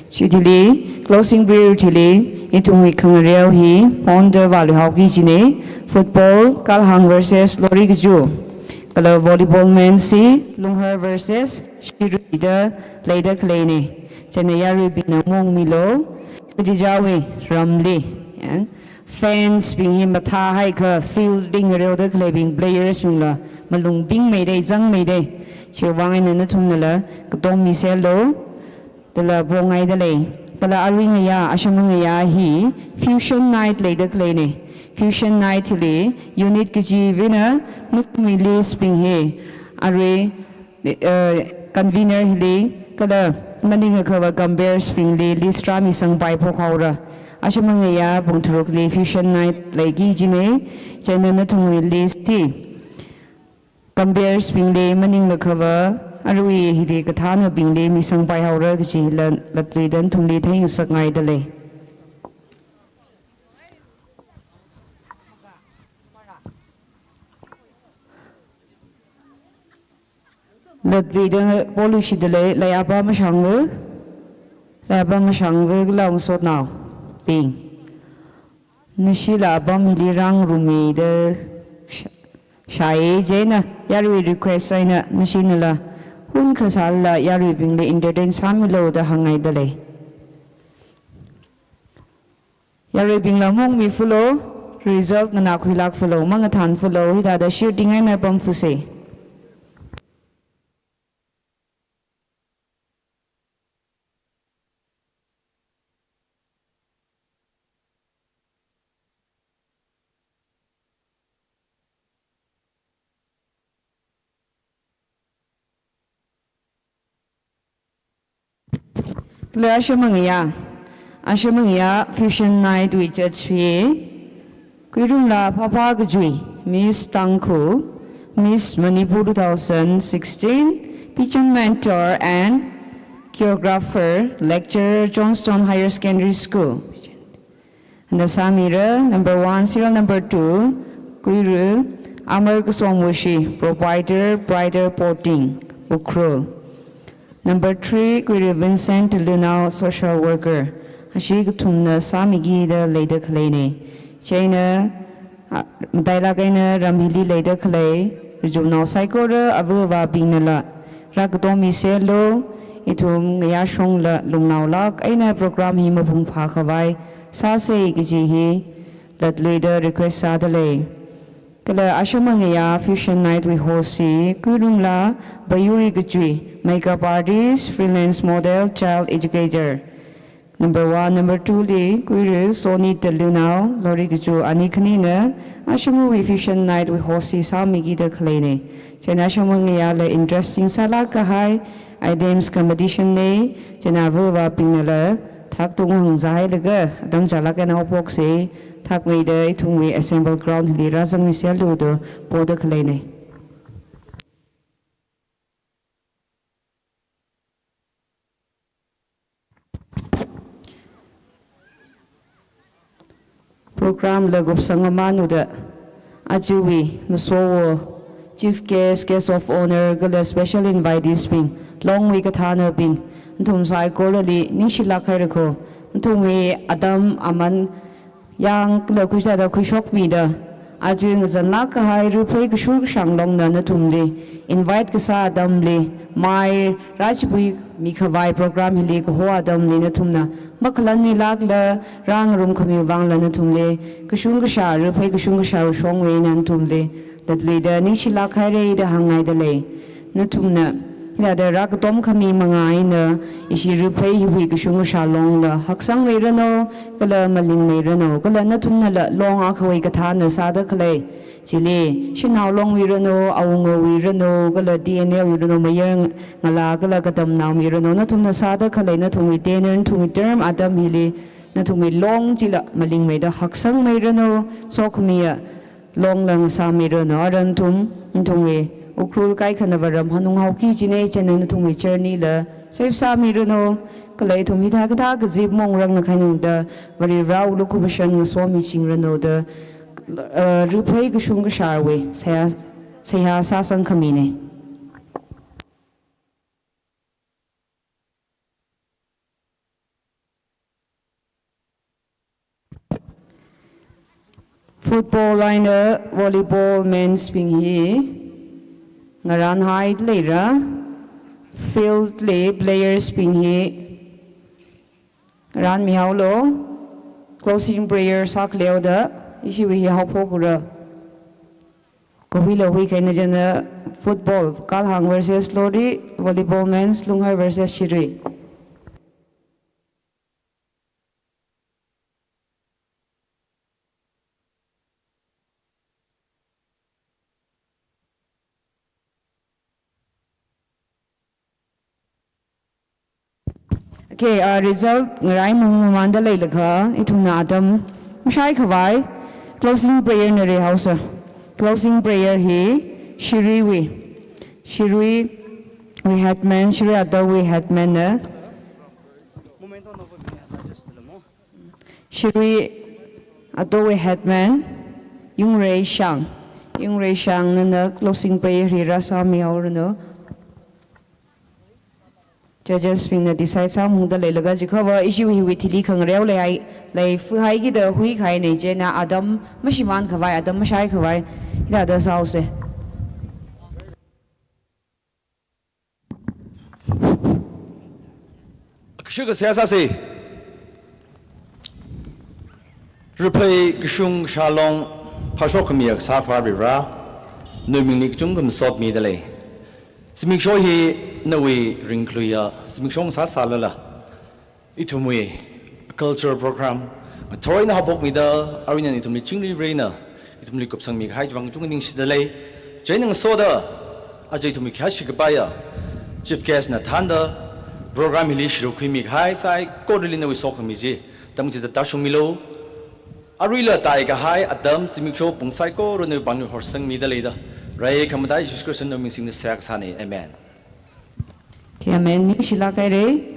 Juitile, closing prayer tile. Itong wikang real hi Ponda Valley Hockey Jine football Kalhang versus Lori Gju Kala volleyball men si Lunghar versus Shirida Leda Klene Chanayari Binamong Milo Kujijawi Ramli fans being him Mata Haika fielding real the claiming players Mula Malung Bing Mayday Zang Mayday Chiwang and Natumala Katom Miselo de la Bongai de Lay Kala aringaya ashamangaya hi fusion night later klene fusion night le unit kiji winner mutmili spring he are convener le kala maninga kawa gamber spring le listra mi sang pai pokhaura ashamangaya bungthurok le fusion night lagi jine chana thungwi listi gamber spring le maninga kawa Arui hidi kathana bingle mi sang pai haura kichi latri dan thungli thai sakai dale. Latri dan polushi dale layaba mashangwe laung sot now ping. Nishila abam hili rang rumi de shaye jena yari request aina nishinala. Hun kasala yari bingle entertain samilo the hangai dale. Yari bingla mong mi fulo result na nakuhilak fulo mga than fulo hita da shooting ay na pamfuse. Le Ashamangya fusion night with Judge Kurumla Papa Gajui, Miss Tangku, Miss Manipur 2016, teaching mentor and choreographer, lecturer, Johnstone Higher Secondary School. And the Samira, number 1, serial number 2, Kuru, Amar Kusongwashi, provider, brighter porting, Ukro. Number 3, Kuru Vincent Lunau, social worker. Ashig Tumna Samigi the later Kalene. China Dailagaina Ramhili later Kalay, Rejumno Psychora, Avuva Binala, Ragdomi Selo, Itum Yashong Lunau Lak, Aina program him upon Pakawai, Sase Gijihi, that later request Sadale. Kala Ashamangaya fusion night with Hosi, Kurumla, Bayuri Gujui, makeup artist, freelance model, child educator. Number 1, number 2, Li, Kuru, Soni Telunau, Lori Guju, Anikanina, Ashamu fusion night with Hosi, Samigi the Kalene. Chanashamangaya, the interesting Salakahai, Idems competition day, Janavuva Pinala, Taktung Zai Lega, Adam Jalakana Opoxe, Takmade, Tungwe assemble ground, Li Razam Miseludo, Boda Kalene. Program Lagup Sangamanu the Ajuwi, Musowo, Chief Guest, Guest of Honor, Gala Special Invitees Ping, Long Week Katana Ping, Ntum Sai Kolali, Nishila Kairako, Ntum Adam Aman, Yang Lakuja the Kushok Mida, आज ngazana ka hai ru phei ka shur sang long na na tum le invite ka sa dam le mai rajpui mi khawai program hili ko ho adam le na tum na maklan mi lag la rang rum khami wang la na tum le ka shung ka sha ru phei ka shung ka sha ru shong we na tum le dat le da ni shila khai re da hangai da le na tum na ya da rak tom khami mangai na ishi ru phei hi wi ka shung sha long la hak sang we ra no kala maling me ra no kala na tum na la long a khawai ka tha na sa da khle chile shinau long wi ra no au ngo wi ra no kala dna wi ra no ma yang ngala kala ka tam naw mi ra no na tum na sa da khle na thum wi te nen thum wi term adam hi le na thum wi long chila maling me da hak sang me ra no so khmi ya long lang sa mi ra no ran thum wi ukrul kai khana varam hanung hau ki chine chene na thumi journey la safe sa mi ro no kalai thumi tha ka ga jib mong rang na khanu da vari rau lu commission ngo so mi ching ro no da ru phai ga shung ga shar we saya sa sang khami ne football liner volleyball men's ping hi ngaran hide lera field le players ping hi ran mi haulo closing prayer sak leo da ishi wi hau phokura ko bi lo hui kaina jana football kalhang versus lori volleyball men's lunghar versus shiri Okay, result ngai mong manda lei lakha ithumna adam mshai khawai closing prayer nare house closing prayer hi shiri we had man shiri adaw we had man na shiri adaw we had man yung rei shang na closing prayer hi rasa mi aur no judges being the decide some who the lega jikova issue hi with li khang rew le ai le fu hai gi de hui khai nei je na adam mashiman khawai adam mashai khawai ida da sau se kshig siasa se rupai kshung shalong phashok miyak sakwa bira numing nik chung gum sot mi dale smik sho hi nawi ringkluya smik shong sa salala itumwe culture program thoi na habok mi da arina ni tumni chingri reina itumli kopsang mi hai jwang chung ning sidale jaining soda ajai tumi khashi gabaya chief guest na thanda program hili shiro khimi hai sai kodli nawi sok mi ji tamji da tashung milo arila tai ga hai adam smik sho pungsai ko ro ne bang horsang mi da leida rai khamdai jesus christ no ming sing the sak sane amen Amen. Shila kai re.